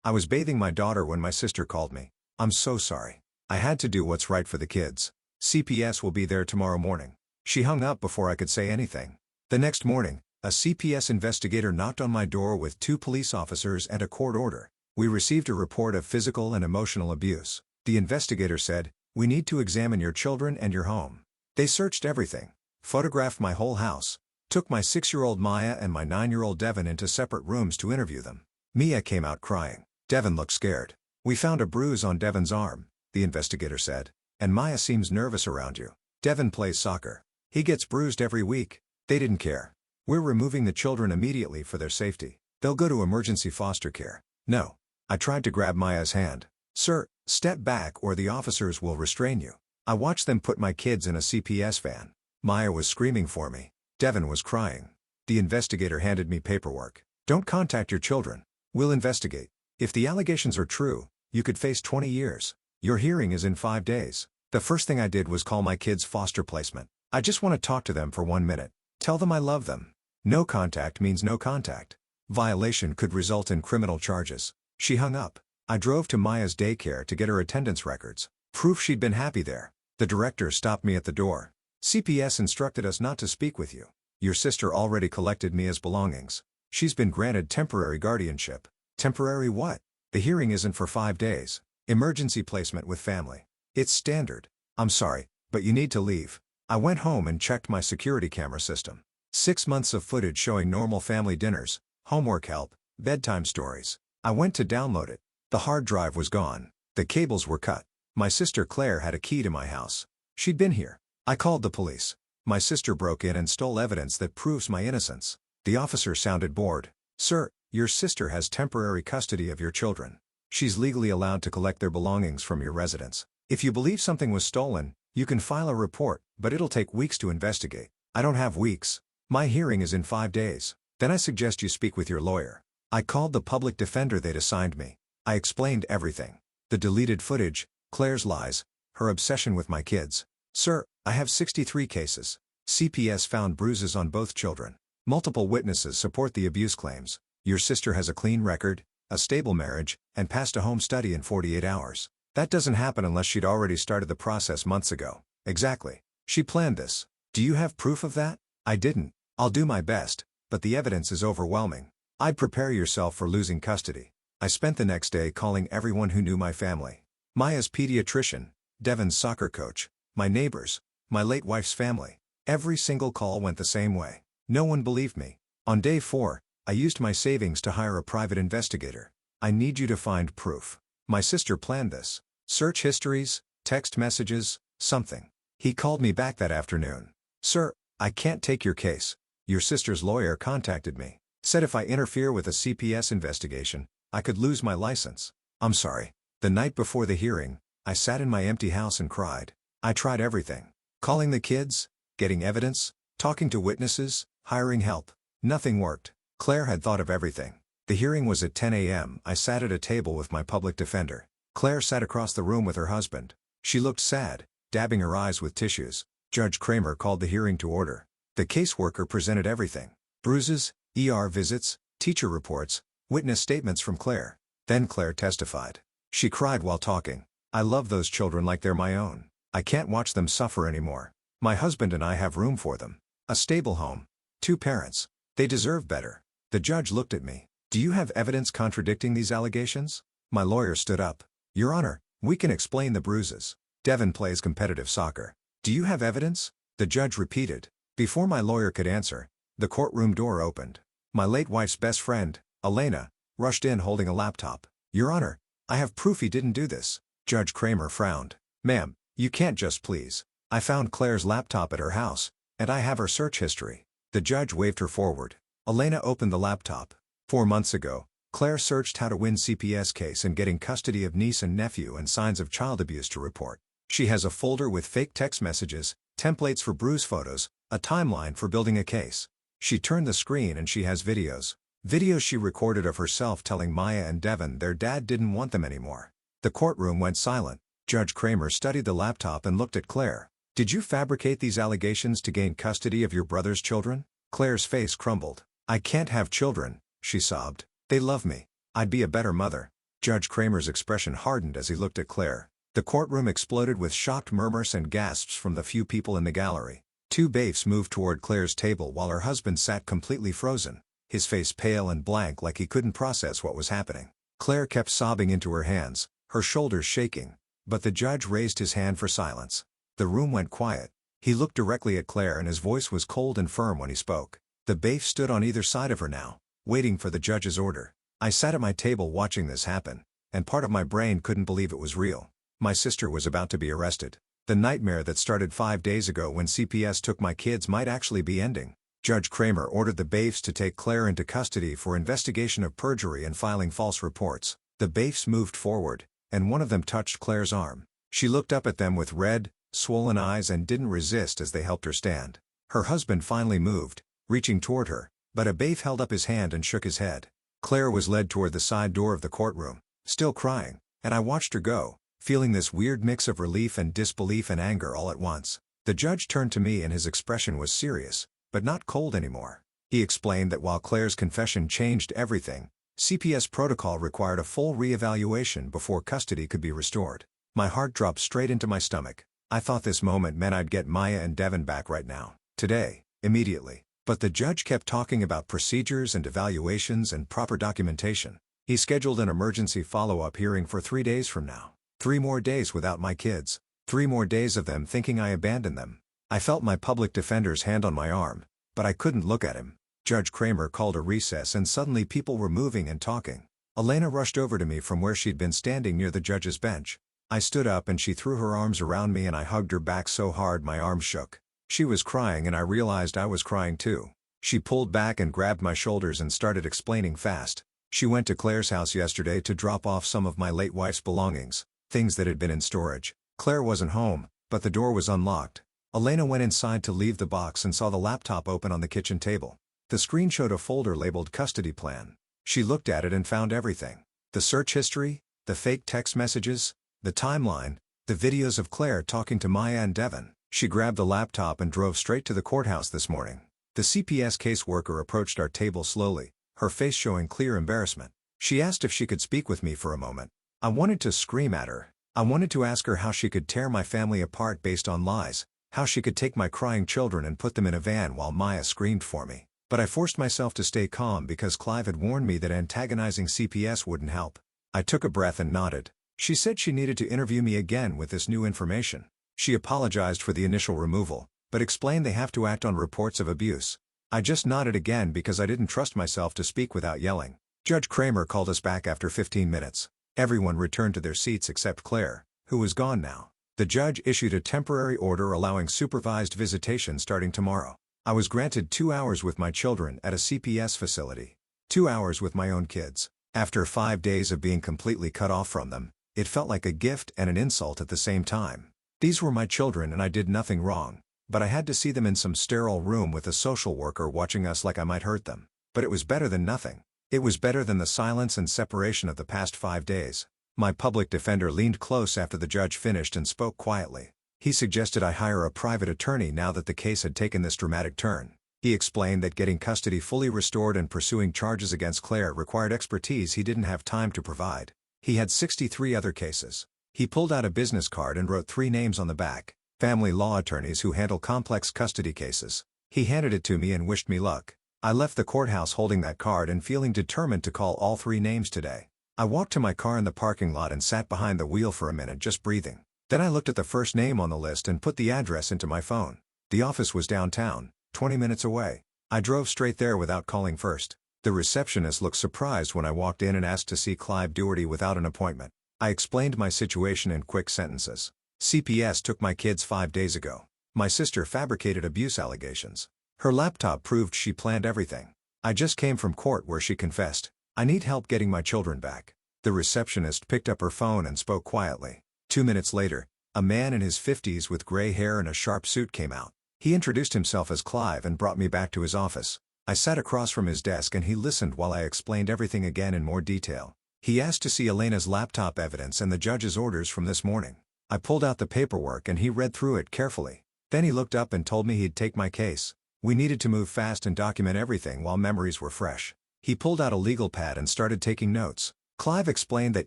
I was bathing my daughter when my sister called me. I'm so sorry. I had to do what's right for the kids. CPS will be there tomorrow morning. She hung up before I could say anything. The next morning, a CPS investigator knocked on my door with 2 police officers and a court order. We received a report of physical and emotional abuse. The investigator said, "We need to examine your children and your home." They searched everything, photographed my whole house, took my 6-year-old Maya and my 9-year-old Devin into separate rooms to interview them. Mia came out crying. Devin looked scared. "We found a bruise on Devin's arm," the investigator said, "and Maya seems nervous around you. Devin plays soccer. He gets bruised every week." They didn't care. "We're removing the children immediately for their safety. They'll go to emergency foster care." "No." I tried to grab Maya's hand. "Sir, step back or the officers will restrain you." I watched them put my kids in a CPS van. Maya was screaming for me. Devin was crying. The investigator handed me paperwork. "Don't contact your children. We'll investigate. If the allegations are true, you could face 20 years. Your hearing is in 5 days." The first thing I did was call my kids' foster placement. "I just want to talk to them for 1 minute. Tell them I love them." No contact means no contact. Violation could result in criminal charges. She hung up. I drove to Maya's daycare to get her attendance records. Proof she'd been happy there. The director stopped me at the door. "CPS instructed us not to speak with you. Your sister already collected Mia's belongings. She's been granted temporary guardianship." "Temporary what?" "The hearing isn't for 5 days. Emergency placement with family. It's standard." "I'm sorry, but you need to leave." I went home and checked my security camera system. 6 months of footage showing normal family dinners, homework help, bedtime stories. I went to download it. The hard drive was gone. The cables were cut. My sister Claire had a key to my house. She'd been here. I called the police. My sister broke in and stole evidence that proves my innocence. The officer sounded bored. "Sir, your sister has temporary custody of your children. She's legally allowed to collect their belongings from your residence. If you believe something was stolen, you can file a report, but it'll take weeks to investigate." "I don't have weeks. My hearing is in 5 days. "Then I suggest you speak with your lawyer." I called the public defender they'd assigned me. I explained everything. The deleted footage, Claire's lies, her obsession with my kids. "Sir, I have 63 cases. CPS found bruises on both children. Multiple witnesses support the abuse claims. Your sister has a clean record, a stable marriage, and passed a home study in 48 hours. That doesn't happen unless she'd already started the process months ago." "Exactly. She planned this. Do you have proof of that?" "I didn't. I'll do my best, but the evidence is overwhelming." "I'd prepare yourself for losing custody." I spent the next day calling everyone who knew my family. Maya's pediatrician, Devin's soccer coach, my neighbors, my late wife's family. Every single call went the same way. No one believed me. On day 4, I used my savings to hire a private investigator. "I need you to find proof. My sister planned this. Search histories, text messages, something." He called me back that afternoon. "Sir, I can't take your case. Your sister's lawyer contacted me. Said if I interfere with a CPS investigation, I could lose my license." "I'm sorry." The night before the hearing, I sat in my empty house and cried. I tried everything. Calling the kids, getting evidence, talking to witnesses, hiring help. Nothing worked. Claire had thought of everything. The hearing was at 10 a.m. I sat at a table with my public defender. Claire sat across the room with her husband. She looked sad, dabbing her eyes with tissues. Judge Kramer called the hearing to order. The caseworker presented everything. Bruises, ER visits, teacher reports, witness statements from Claire. Then Claire testified. She cried while talking. "I love those children like they're my own. I can't watch them suffer anymore. My husband and I have room for them. A stable home. 2 parents. They deserve better." The judge looked at me. "Do you have evidence contradicting these allegations?" My lawyer stood up. "Your Honor, we can explain the bruises. Devin plays competitive soccer." "Do you have evidence?" the judge repeated. Before my lawyer could answer, the courtroom door opened. My late wife's best friend, Elena, rushed in holding a laptop. "Your Honor, I have proof he didn't do this." Judge Kramer frowned. "Ma'am, you can't just please. I found Claire's laptop at her house, and I have her search history." The judge waved her forward. Elena opened the laptop. 4 months ago, Claire searched how to win CPS case and getting custody of niece and nephew and signs of child abuse to report. She has a folder with fake text messages, templates for bruise photos, a timeline for building a case. She turned the screen and she has videos. Videos she recorded of herself telling Maya and Devin their dad didn't want them anymore. The courtroom went silent. Judge Kramer studied the laptop and looked at Claire. "Did you fabricate these allegations to gain custody of your brother's children?" Claire's face crumbled. "I can't have children," she sobbed. "They love me. I'd be a better mother." Judge Kramer's expression hardened as he looked at Clare. The courtroom exploded with shocked murmurs and gasps from the few people in the gallery. Two bailiffs moved toward Clare's table while her husband sat completely frozen, his face pale and blank like he couldn't process what was happening. Clare kept sobbing into her hands, her shoulders shaking, but the judge raised his hand for silence. The room went quiet. He looked directly at Clare and his voice was cold and firm when he spoke. The bailiffs stood on either side of her now, waiting for the judge's order. I sat at my table watching this happen, and part of my brain couldn't believe it was real. My sister was about to be arrested. The nightmare that started 5 days ago when CPS took my kids might actually be ending. Judge Kramer ordered the bailiffs to take Clare into custody for investigation of perjury and filing false reports. The bailiffs moved forward, and one of them touched Clare's arm. She looked up at them with red, swollen eyes and didn't resist as they helped her stand. Her husband finally moved, reaching toward her, but a bailiff held up his hand and shook his head. Clare was led toward the side door of the courtroom, still crying, and I watched her go, feeling this weird mix of relief and disbelief and anger all at once. The judge turned to me and his expression was serious, but not cold anymore. He explained that while Clare's confession changed everything, CPS protocol required a full re-evaluation before custody could be restored. My heart dropped straight into my stomach. I thought this moment meant I'd get Maya and Devin back right now, today, immediately. But the judge kept talking about procedures and evaluations and proper documentation. He scheduled an emergency follow-up hearing for 3 days from now. 3 more days without my kids. 3 more days of them thinking I abandoned them. I felt my public defender's hand on my arm, but I couldn't look at him. Judge Kramer called a recess and suddenly people were moving and talking. Elena rushed over to me from where she'd been standing near the judge's bench. I stood up and she threw her arms around me and I hugged her back so hard my arms shook. She was crying and I realized I was crying too. She pulled back and grabbed my shoulders and started explaining fast. She went to Clare's house yesterday to drop off some of my late wife's belongings, things that had been in storage. Clare wasn't home, but the door was unlocked. Elena went inside to leave the box and saw the laptop open on the kitchen table. The screen showed a folder labeled Custody Plan. She looked at it and found everything. The search history, the fake text messages, the timeline, the videos of Clare talking to Maya and Devin. She grabbed the laptop and drove straight to the courthouse this morning. The CPS caseworker approached our table slowly, her face showing clear embarrassment. She asked if she could speak with me for a moment. I wanted to scream at her. I wanted to ask her how she could tear my family apart based on lies, how she could take my crying children and put them in a van while Maya screamed for me. But I forced myself to stay calm because Clive had warned me that antagonizing CPS wouldn't help. I took a breath and nodded. She said she needed to interview me again with this new information. She apologized for the initial removal, but explained they have to act on reports of abuse. I just nodded again because I didn't trust myself to speak without yelling. Judge Kramer called us back after 15 minutes. Everyone returned to their seats except Clare, who was gone now. The judge issued a temporary order allowing supervised visitation starting tomorrow. I was granted 2 hours with my children at a CPS facility. 2 hours with my own kids. After 5 days of being completely cut off from them, it felt like a gift and an insult at the same time. These were my children and I did nothing wrong, but I had to see them in some sterile room with a social worker watching us like I might hurt them. But it was better than nothing. It was better than the silence and separation of the past 5 days. My public defender leaned close after the judge finished and spoke quietly. He suggested I hire a private attorney now that the case had taken this dramatic turn. He explained that getting custody fully restored and pursuing charges against Clare required expertise he didn't have time to provide. He had 63 other cases. He pulled out a business card and wrote 3 names on the back, family law attorneys who handle complex custody cases. He handed it to me and wished me luck. I left the courthouse holding that card and feeling determined to call all 3 names today. I walked to my car in the parking lot and sat behind the wheel for a minute just breathing. Then I looked at the first name on the list and put the address into my phone. The office was downtown, 20 minutes away. I drove straight there without calling first. The receptionist looked surprised when I walked in and asked to see Clive Doherty without an appointment. I explained my situation in quick sentences. CPS took my kids 5 days ago. My sister fabricated abuse allegations. Her laptop proved she planned everything. I just came from court where she confessed. I need help getting my children back. The receptionist picked up her phone and spoke quietly. 2 minutes later, a man in his 50s with gray hair and a sharp suit came out. He introduced himself as Clive and brought me back to his office. I sat across from his desk and he listened while I explained everything again in more detail. He asked to see Elena's laptop evidence and the judge's orders from this morning. I pulled out the paperwork and he read through it carefully. Then he looked up and told me he'd take my case. We needed to move fast and document everything while memories were fresh. He pulled out a legal pad and started taking notes. Clive explained that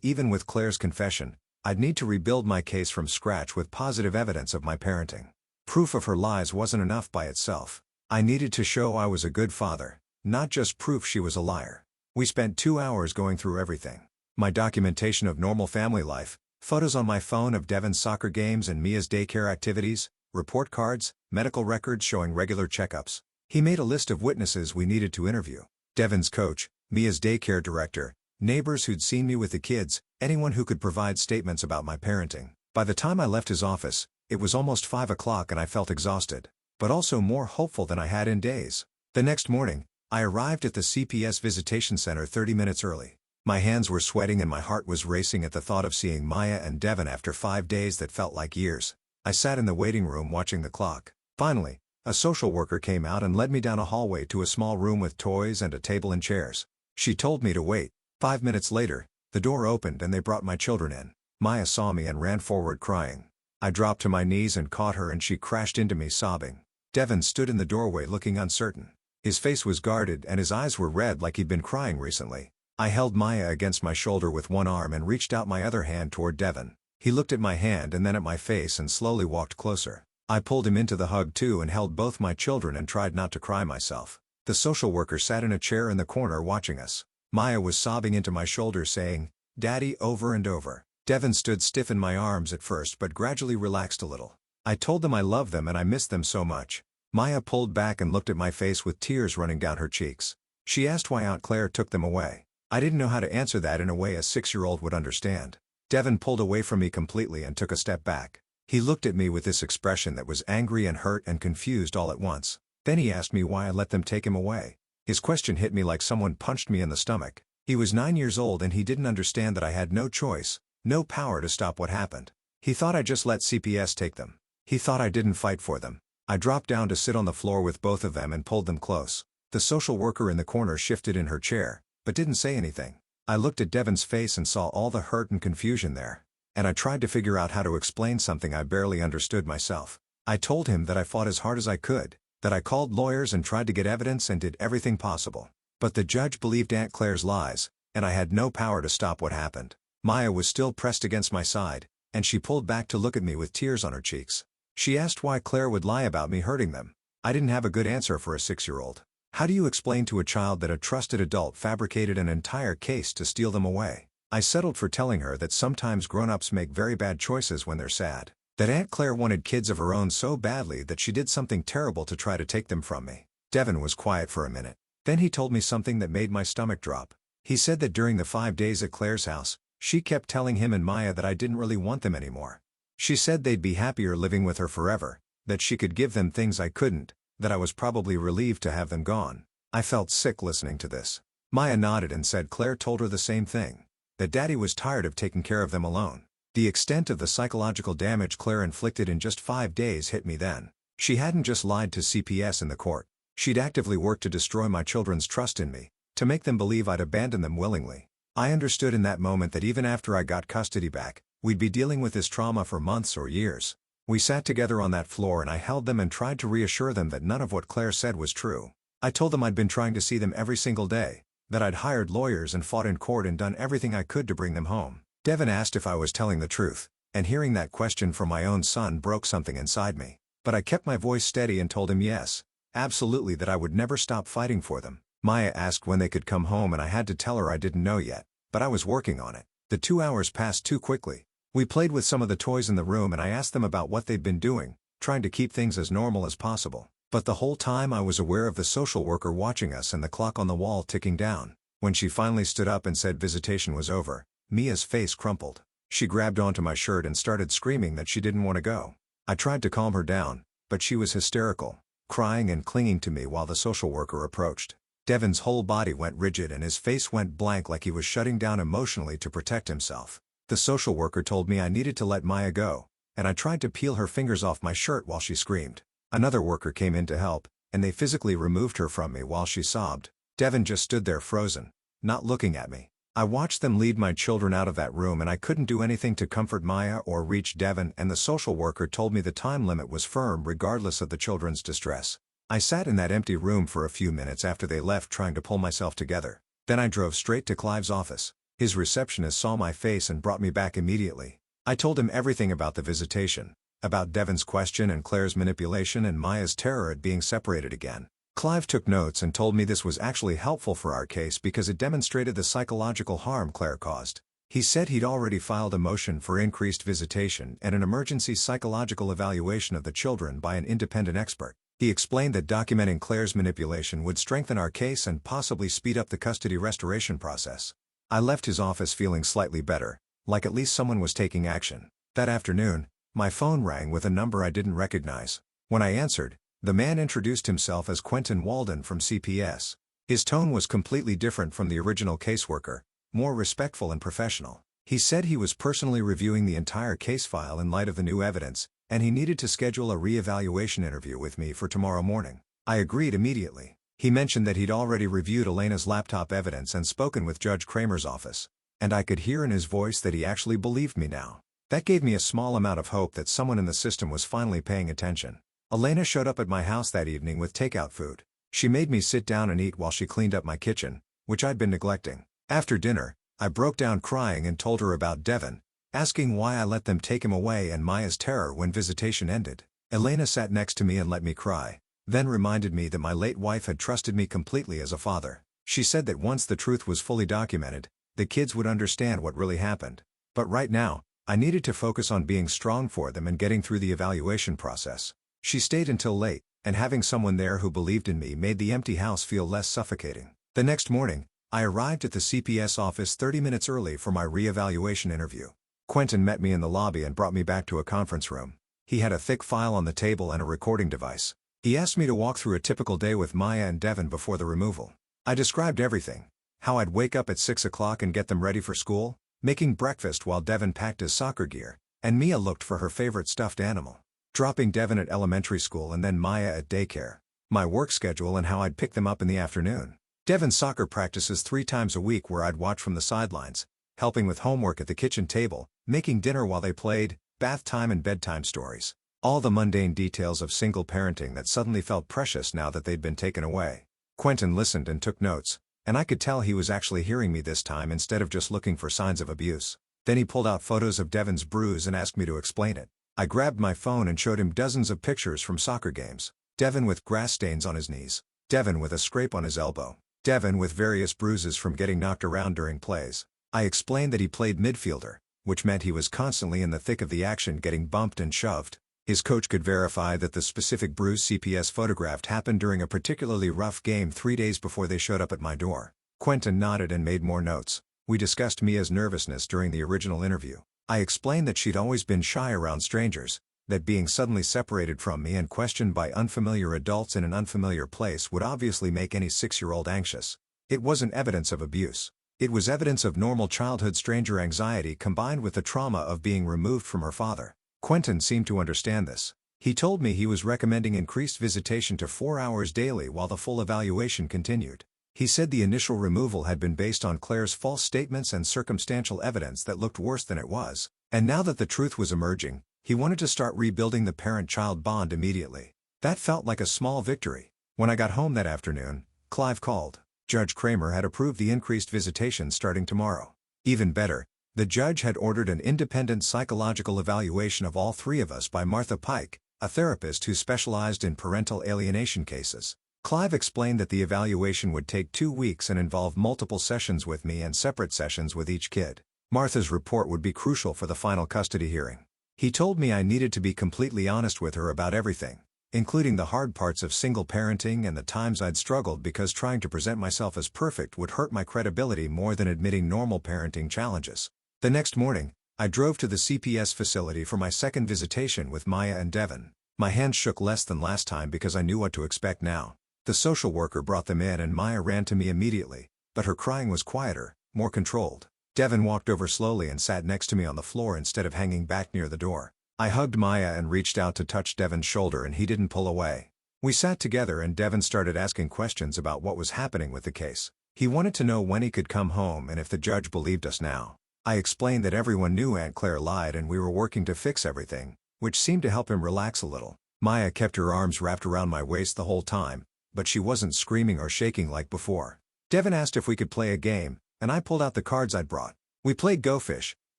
even with Claire's confession, I'd need to rebuild my case from scratch with positive evidence of my parenting. Proof of her lies wasn't enough by itself. I needed to show I was a good father, not just proof she was a liar. We spent 2 hours going through everything. My documentation of normal family life, photos on my phone of Devon's soccer games and Mia's daycare activities, report cards, medical records showing regular checkups. He made a list of witnesses we needed to interview. Devon's coach, Mia's daycare director, neighbors who'd seen me with the kids, anyone who could provide statements about my parenting. By the time I left his office, it was almost 5 o'clock and I felt exhausted, but also more hopeful than I had in days. The next morning, I arrived at the CPS visitation center 30 minutes early. My hands were sweating and my heart was racing at the thought of seeing Maya and Devon after 5 days that felt like years. I sat in the waiting room watching the clock. Finally, a social worker came out and led me down a hallway to a small room with toys and a table and chairs. She told me to wait. 5 minutes later, the door opened and they brought my children in. Maya saw me and ran forward crying. I dropped to my knees and caught her and she crashed into me sobbing. Devon stood in the doorway looking uncertain. His face was guarded and his eyes were red like he'd been crying recently. I held Maya against my shoulder with one arm and reached out my other hand toward Devon. He looked at my hand and then at my face and slowly walked closer. I pulled him into the hug too and held both my children and tried not to cry myself. The social worker sat in a chair in the corner watching us. Maya was sobbing into my shoulder saying, "Daddy," over and over. Devon stood stiff in my arms at first but gradually relaxed a little. I told them I loved them and I missed them so much. Maya pulled back and looked at my face with tears running down her cheeks. She asked why Aunt Claire took them away. I didn't know how to answer that in a way a 6-year-old would understand. Devon pulled away from me completely and took a step back. He looked at me with this expression that was angry and hurt and confused all at once. Then he asked me why I let them take him away. His question hit me like someone punched me in the stomach. He was 9 years old and he didn't understand that I had no choice, no power to stop what happened. He thought I just let CPS take them. He thought I didn't fight for them. I dropped down to sit on the floor with both of them and pulled them close. The social worker in the corner shifted in her chair, but didn't say anything. I looked at Devon's face and saw all the hurt and confusion there. And I tried to figure out how to explain something I barely understood myself. I told him that I fought as hard as I could, that I called lawyers and tried to get evidence and did everything possible. But the judge believed Aunt Claire's lies, and I had no power to stop what happened. Maya was still pressed against my side, and she pulled back to look at me with tears on her cheeks. She asked why Claire would lie about me hurting them. I didn't have a good answer for a 6-year-old. How do you explain to a child that a trusted adult fabricated an entire case to steal them away? I settled for telling her that sometimes grown-ups make very bad choices when they're sad. That Aunt Claire wanted kids of her own so badly that she did something terrible to try to take them from me. Devon was quiet for a minute. Then he told me something that made my stomach drop. He said that during the 5 days at Claire's house, she kept telling him and Maya that I didn't really want them anymore. She said they'd be happier living with her forever, that she could give them things I couldn't, that I was probably relieved to have them gone. I felt sick listening to this. Maya nodded and said Claire told her the same thing, that Daddy was tired of taking care of them alone. The extent of the psychological damage Claire inflicted in just 5 days hit me then. She hadn't just lied to CPS in the court. She'd actively worked to destroy my children's trust in me, to make them believe I'd abandon them willingly. I understood in that moment that even after I got custody back, we'd be dealing with this trauma for months or years. We sat together on that floor and I held them and tried to reassure them that none of what Claire said was true. I told them I'd been trying to see them every single day, that I'd hired lawyers and fought in court and done everything I could to bring them home. Devon asked if I was telling the truth, and hearing that question from my own son broke something inside me. But I kept my voice steady and told him yes, absolutely, that I would never stop fighting for them. Maya asked when they could come home and I had to tell her I didn't know yet, but I was working on it. The 2 hours passed too quickly. We played with some of the toys in the room and I asked them about what they'd been doing, trying to keep things as normal as possible. But the whole time I was aware of the social worker watching us and the clock on the wall ticking down. When she finally stood up and said visitation was over, Mia's face crumpled. She grabbed onto my shirt and started screaming that she didn't want to go. I tried to calm her down, but she was hysterical, crying and clinging to me while the social worker approached. Devon's whole body went rigid and his face went blank like he was shutting down emotionally to protect himself. The social worker told me I needed to let Maya go, and I tried to peel her fingers off my shirt while she screamed. Another worker came in to help, and they physically removed her from me while she sobbed. Devon just stood there frozen, not looking at me. I watched them lead my children out of that room and I couldn't do anything to comfort Maya or reach Devon, and the social worker told me the time limit was firm regardless of the children's distress. I sat in that empty room for a few minutes after they left trying to pull myself together. Then I drove straight to Clive's office. His receptionist saw my face and brought me back immediately. I told him everything about the visitation, about Devon's question and Claire's manipulation and Maya's terror at being separated again. Clive took notes and told me this was actually helpful for our case because it demonstrated the psychological harm Claire caused. He said he'd already filed a motion for increased visitation and an emergency psychological evaluation of the children by an independent expert. He explained that documenting Claire's manipulation would strengthen our case and possibly speed up the custody restoration process. I left his office feeling slightly better, like at least someone was taking action. That afternoon, my phone rang with a number I didn't recognize. When I answered, the man introduced himself as Quentin Walden from CPS. His tone was completely different from the original caseworker, more respectful and professional. He said he was personally reviewing the entire case file in light of the new evidence, and he needed to schedule a re-evaluation interview with me for tomorrow morning. I agreed immediately. He mentioned that he'd already reviewed Elena's laptop evidence and spoken with Judge Kramer's office, and I could hear in his voice that he actually believed me now. That gave me a small amount of hope that someone in the system was finally paying attention. Elena showed up at my house that evening with takeout food. She made me sit down and eat while she cleaned up my kitchen, which I'd been neglecting. After dinner, I broke down crying and told her about Devon, asking why I let them take him away and Maya's terror when visitation ended. Elena sat next to me and let me cry, then reminded me that my late wife had trusted me completely as a father. She said that once the truth was fully documented, the kids would understand what really happened. But right now, I needed to focus on being strong for them and getting through the evaluation process. She stayed until late, and having someone there who believed in me made the empty house feel less suffocating. The next morning, I arrived at the CPS office 30 minutes early for my re-evaluation interview. Quentin met me in the lobby and brought me back to a conference room. He had a thick file on the table and a recording device. He asked me to walk through a typical day with Maya and Devon before the removal. I described everything. How I'd wake up at 6 o'clock and get them ready for school, making breakfast while Devon packed his soccer gear, and Mia looked for her favorite stuffed animal. Dropping Devon at elementary school and then Maya at daycare. My work schedule and how I'd pick them up in the afternoon. Devon's soccer practices 3 times a week where I'd watch from the sidelines, helping with homework at the kitchen table, making dinner while they played, bath time and bedtime stories. All the mundane details of single parenting that suddenly felt precious now that they'd been taken away. Quentin listened and took notes, and I could tell he was actually hearing me this time instead of just looking for signs of abuse. Then he pulled out photos of Devon's bruise and asked me to explain it. I grabbed my phone and showed him dozens of pictures from soccer games. Devon with grass stains on his knees. Devon with a scrape on his elbow. Devon with various bruises from getting knocked around during plays. I explained that he played midfielder, which meant he was constantly in the thick of the action getting bumped and shoved. His coach could verify that the specific bruise CPS photographed happened during a particularly rough game 3 days before they showed up at my door. Quentin nodded and made more notes. We discussed Mia's nervousness during the original interview. I explained that she'd always been shy around strangers, that being suddenly separated from me and questioned by unfamiliar adults in an unfamiliar place would obviously make any 6-year-old anxious. It wasn't evidence of abuse. It was evidence of normal childhood stranger anxiety combined with the trauma of being removed from her father. Quentin seemed to understand this. He told me he was recommending increased visitation to 4 hours daily while the full evaluation continued. He said the initial removal had been based on Claire's false statements and circumstantial evidence that looked worse than it was, and now that the truth was emerging, he wanted to start rebuilding the parent-child bond immediately. That felt like a small victory. When I got home that afternoon, Clive called. Judge Kramer had approved the increased visitation starting tomorrow. Even better, the judge had ordered an independent psychological evaluation of all 3 of us by Martha Pike, a therapist who specialized in parental alienation cases. Clive explained that the evaluation would take 2 weeks and involve multiple sessions with me and separate sessions with each kid. Martha's report would be crucial for the final custody hearing. He told me I needed to be completely honest with her about everything, including the hard parts of single parenting and the times I'd struggled because trying to present myself as perfect would hurt my credibility more than admitting normal parenting challenges. The next morning, I drove to the CPS facility for my second visitation with Maya and Devon. My hands shook less than last time because I knew what to expect now. The social worker brought them in and Maya ran to me immediately, but her crying was quieter, more controlled. Devon walked over slowly and sat next to me on the floor instead of hanging back near the door. I hugged Maya and reached out to touch Devon's shoulder and he didn't pull away. We sat together and Devon started asking questions about what was happening with the case. He wanted to know when he could come home and if the judge believed us now. I explained that everyone knew Aunt Claire lied and we were working to fix everything, which seemed to help him relax a little. Maya kept her arms wrapped around my waist the whole time, but she wasn't screaming or shaking like before. Devon asked if we could play a game, and I pulled out the cards I'd brought. We played Go Fish,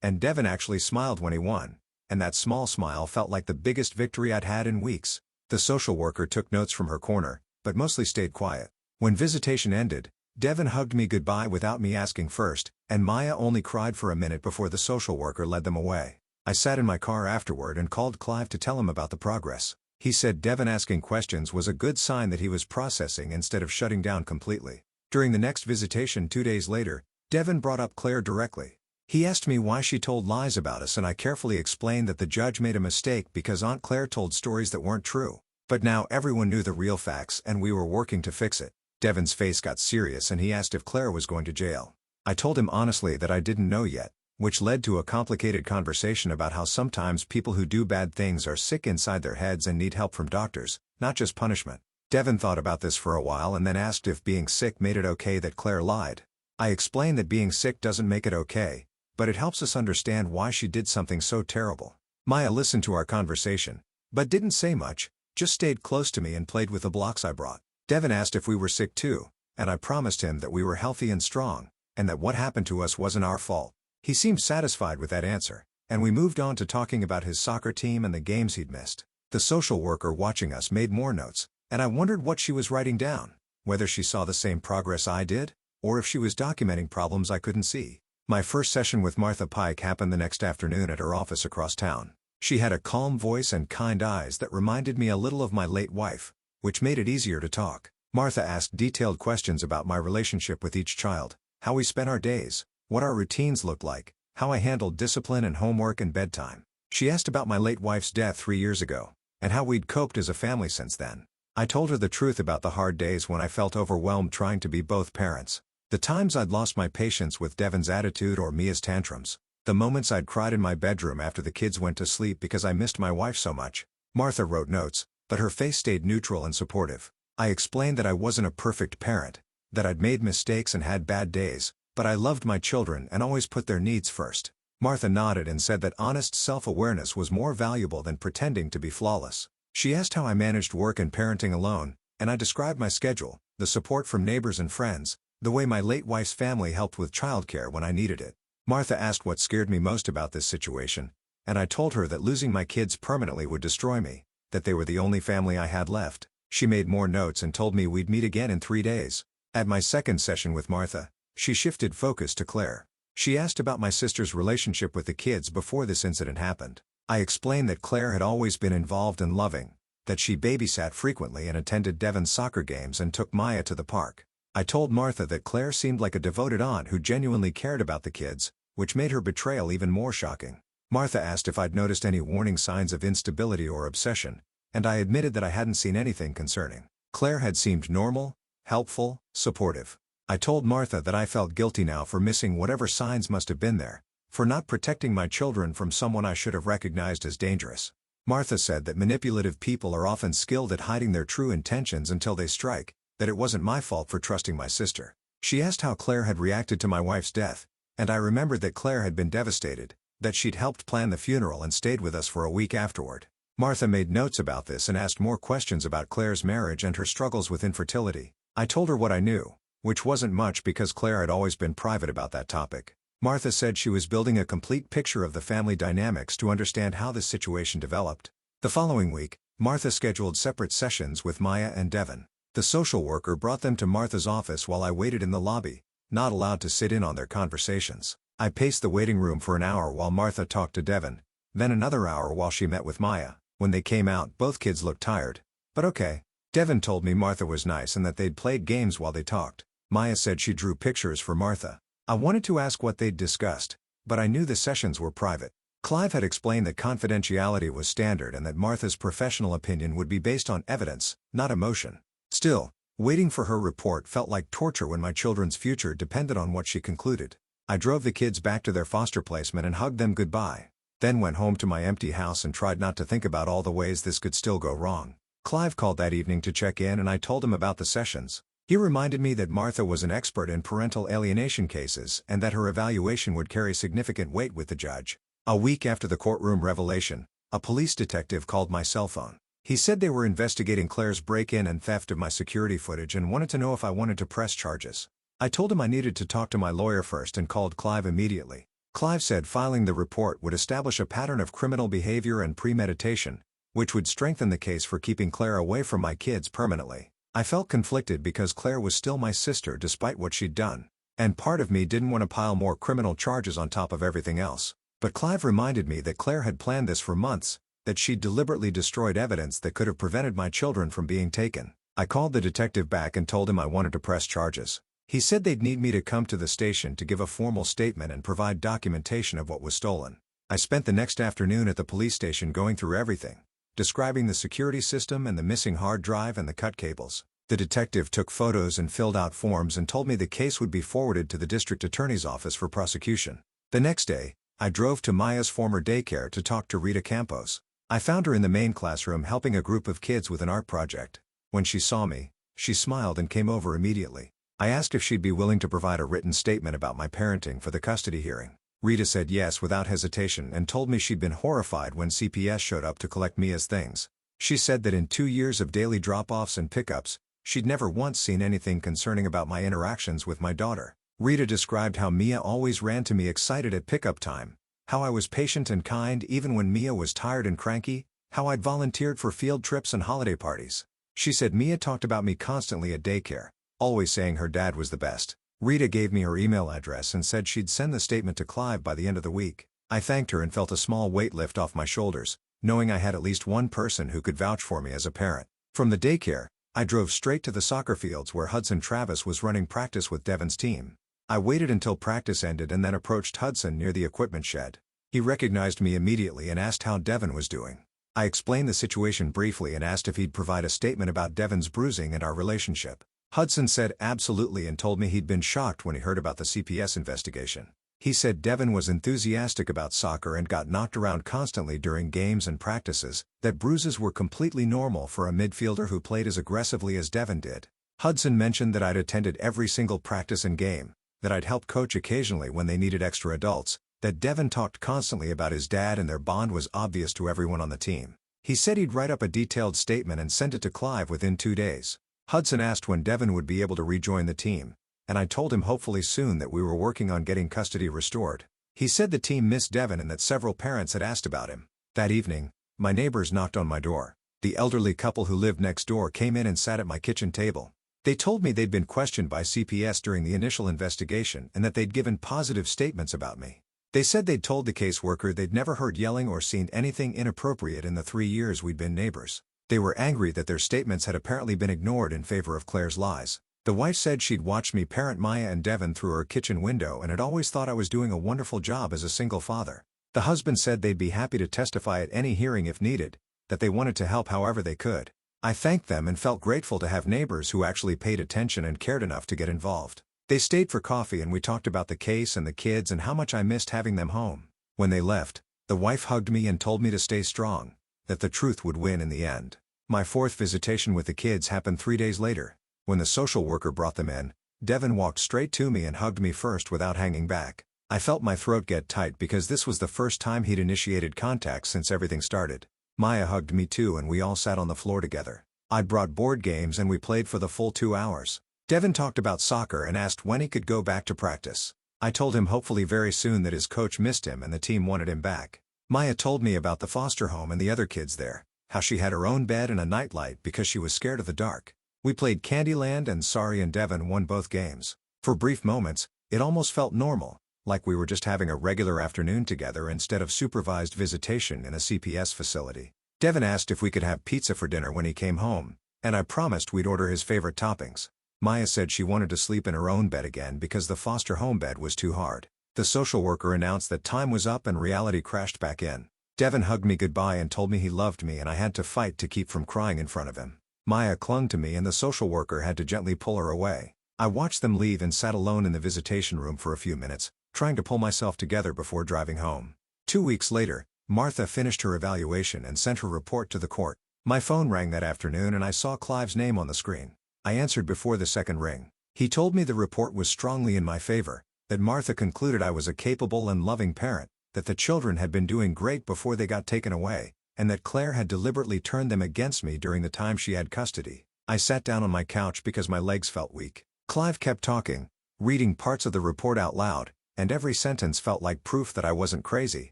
and Devin actually smiled when he won, and that small smile felt like the biggest victory I'd had in weeks. The social worker took notes from her corner, but mostly stayed quiet. When visitation ended, Devin hugged me goodbye without me asking first, and Maya only cried for a minute before the social worker led them away. I sat in my car afterward and called Clive to tell him about the progress. He said Devin asking questions was a good sign that he was processing instead of shutting down completely. During the next visitation 2 days later, Devin brought up Claire directly. He asked me why she told lies about us, and I carefully explained that the judge made a mistake because Aunt Claire told stories that weren't true. But now everyone knew the real facts and we were working to fix it. Devin's face got serious and he asked if Claire was going to jail. I told him honestly that I didn't know yet, which led to a complicated conversation about how sometimes people who do bad things are sick inside their heads and need help from doctors, not just punishment. Devin thought about this for a while and then asked if being sick made it okay that Claire lied. I explained that being sick doesn't make it okay, but it helps us understand why she did something so terrible. Maya listened to our conversation, but didn't say much, just stayed close to me and played with the blocks I brought. Devin asked if we were sick too, and I promised him that we were healthy and strong, and that what happened to us wasn't our fault. He seemed satisfied with that answer, and we moved on to talking about his soccer team and the games he'd missed. The social worker watching us made more notes, and I wondered what she was writing down, whether she saw the same progress I did, or if she was documenting problems I couldn't see. My first session with Martha Pike happened the next afternoon at her office across town. She had a calm voice and kind eyes that reminded me a little of my late wife, which made it easier to talk. Martha asked detailed questions about my relationship with each child, how we spent our days, what our routines looked like, how I handled discipline and homework and bedtime. She asked about my late wife's death 3 years ago, and how we'd coped as a family since then. I told her the truth about the hard days when I felt overwhelmed trying to be both parents. The times I'd lost my patience with Devin's attitude or Mia's tantrums. The moments I'd cried in my bedroom after the kids went to sleep because I missed my wife so much. Martha wrote notes, but her face stayed neutral and supportive. I explained that I wasn't a perfect parent, that I'd made mistakes and had bad days, but I loved my children and always put their needs first. Martha nodded and said that honest self-awareness was more valuable than pretending to be flawless. She asked how I managed work and parenting alone, and I described my schedule, the support from neighbors and friends, the way my late wife's family helped with childcare when I needed it. Martha asked what scared me most about this situation, and I told her that losing my kids permanently would destroy me, that they were the only family I had left. She made more notes and told me we'd meet again in 3 days. At my second session with Martha, she shifted focus to Claire. She asked about my sister's relationship with the kids before this incident happened. I explained that Claire had always been involved and loving, that she babysat frequently and attended Devin's soccer games and took Maya to the park. I told Martha that Claire seemed like a devoted aunt who genuinely cared about the kids, which made her betrayal even more shocking. Martha asked if I'd noticed any warning signs of instability or obsession, and I admitted that I hadn't seen anything concerning. Claire had seemed normal, helpful, supportive. I told Martha that I felt guilty now for missing whatever signs must have been there, for not protecting my children from someone I should have recognized as dangerous. Martha said that manipulative people are often skilled at hiding their true intentions until they strike, that it wasn't my fault for trusting my sister. She asked how Claire had reacted to my wife's death, and I remembered that Claire had been devastated, that she'd helped plan the funeral and stayed with us for a week afterward. Martha made notes about this and asked more questions about Claire's marriage and her struggles with infertility. I told her what I knew, which wasn't much because Claire had always been private about that topic. Martha said she was building a complete picture of the family dynamics to understand how this situation developed. The following week, Martha scheduled separate sessions with Maya and Devin. The social worker brought them to Martha's office while I waited in the lobby, not allowed to sit in on their conversations. I paced the waiting room for an hour while Martha talked to Devin, then another hour while she met with Maya. When they came out, both kids looked tired. But okay. Devin told me Martha was nice and that they'd played games while they talked. Maya said she drew pictures for Martha. I wanted to ask what they'd discussed, but I knew the sessions were private. Clive had explained that confidentiality was standard and that Martha's professional opinion would be based on evidence, not emotion. Still, waiting for her report felt like torture when my children's future depended on what she concluded. I drove the kids back to their foster placement and hugged them goodbye, then went home to my empty house and tried not to think about all the ways this could still go wrong. Clive called that evening to check in and I told him about the sessions. He reminded me that Martha was an expert in parental alienation cases and that her evaluation would carry significant weight with the judge. A week after the courtroom revelation, a police detective called my cell phone. He said they were investigating Claire's break-in and theft of my security footage and wanted to know if I wanted to press charges. I told him I needed to talk to my lawyer first and called Clive immediately. Clive said filing the report would establish a pattern of criminal behavior and premeditation, which would strengthen the case for keeping Claire away from my kids permanently. I felt conflicted because Claire was still my sister despite what she'd done, and part of me didn't want to pile more criminal charges on top of everything else. But Clive reminded me that Claire had planned this for months, that she'd deliberately destroyed evidence that could have prevented my children from being taken. I called the detective back and told him I wanted to press charges. He said they'd need me to come to the station to give a formal statement and provide documentation of what was stolen. I spent the next afternoon at the police station going through everything, describing the security system and the missing hard drive and the cut cables. The detective took photos and filled out forms and told me the case would be forwarded to the district attorney's office for prosecution. The next day, I drove to Maya's former daycare to talk to Rita Campos. I found her in the main classroom helping a group of kids with an art project. When she saw me, she smiled and came over immediately. I asked if she'd be willing to provide a written statement about my parenting for the custody hearing. Rita said yes without hesitation and told me she'd been horrified when CPS showed up to collect Mia's things. She said that in 2 years of daily drop-offs and pickups, she'd never once seen anything concerning about my interactions with my daughter. Rita described how Mia always ran to me excited at pickup time, how I was patient and kind even when Mia was tired and cranky, how I'd volunteered for field trips and holiday parties. She said Mia talked about me constantly at daycare, always saying her dad was the best. Rita gave me her email address and said she'd send the statement to Clive by the end of the week. I thanked her and felt a small weight lift off my shoulders, knowing I had at least one person who could vouch for me as a parent. From the daycare, I drove straight to the soccer fields where Hudson Travis was running practice with Devon's team. I waited until practice ended and then approached Hudson near the equipment shed. He recognized me immediately and asked how Devon was doing. I explained the situation briefly and asked if he'd provide a statement about Devon's bruising and our relationship. Hudson said absolutely and told me he'd been shocked when he heard about the CPS investigation. He said Devon was enthusiastic about soccer and got knocked around constantly during games and practices, that bruises were completely normal for a midfielder who played as aggressively as Devon did. Hudson mentioned that I'd attended every single practice and game, that I'd helped coach occasionally when they needed extra adults, that Devon talked constantly about his dad and their bond was obvious to everyone on the team. He said he'd write up a detailed statement and send it to Clive within 2 days. Hudson asked when Devon would be able to rejoin the team, and I told him hopefully soon that we were working on getting custody restored. He said the team missed Devon and that several parents had asked about him. That evening, my neighbors knocked on my door. The elderly couple who lived next door came in and sat at my kitchen table. They told me they'd been questioned by CPS during the initial investigation and that they'd given positive statements about me. They said they'd told the caseworker they'd never heard yelling or seen anything inappropriate in the 3 years we'd been neighbors. They were angry that their statements had apparently been ignored in favor of Claire's lies. The wife said she'd watched me parent Maya and Devon through her kitchen window and had always thought I was doing a wonderful job as a single father. The husband said they'd be happy to testify at any hearing if needed, that they wanted to help however they could. I thanked them and felt grateful to have neighbors who actually paid attention and cared enough to get involved. They stayed for coffee and we talked about the case and the kids and how much I missed having them home. When they left, the wife hugged me and told me to stay strong, that the truth would win in the end. My fourth visitation with the kids happened 3 days later. When the social worker brought them in, Devon walked straight to me and hugged me first without hanging back. I felt my throat get tight because this was the first time he'd initiated contact since everything started. Maya hugged me too and we all sat on the floor together. I'd brought board games and we played for the full 2 hours. Devon talked about soccer and asked when he could go back to practice. I told him hopefully very soon that his coach missed him and the team wanted him back. Maya told me about the foster home and the other kids there, how she had her own bed and a nightlight because she was scared of the dark. We played Candyland and Sorry and Devon won both games. For brief moments, it almost felt normal, like we were just having a regular afternoon together instead of supervised visitation in a CPS facility. Devon asked if we could have pizza for dinner when he came home, and I promised we'd order his favorite toppings. Maya said she wanted to sleep in her own bed again because the foster home bed was too hard. The social worker announced that time was up and reality crashed back in. Devon hugged me goodbye and told me he loved me and I had to fight to keep from crying in front of him. Maya clung to me and the social worker had to gently pull her away. I watched them leave and sat alone in the visitation room for a few minutes, trying to pull myself together before driving home. 2 weeks later, Martha finished her evaluation and sent her report to the court. My phone rang that afternoon and I saw Clive's name on the screen. I answered before the second ring. He told me the report was strongly in my favor, that Martha concluded I was a capable and loving parent, that the children had been doing great before they got taken away, and that Claire had deliberately turned them against me during the time she had custody. I sat down on my couch because my legs felt weak. Clive kept talking, reading parts of the report out loud, and every sentence felt like proof that I wasn't crazy,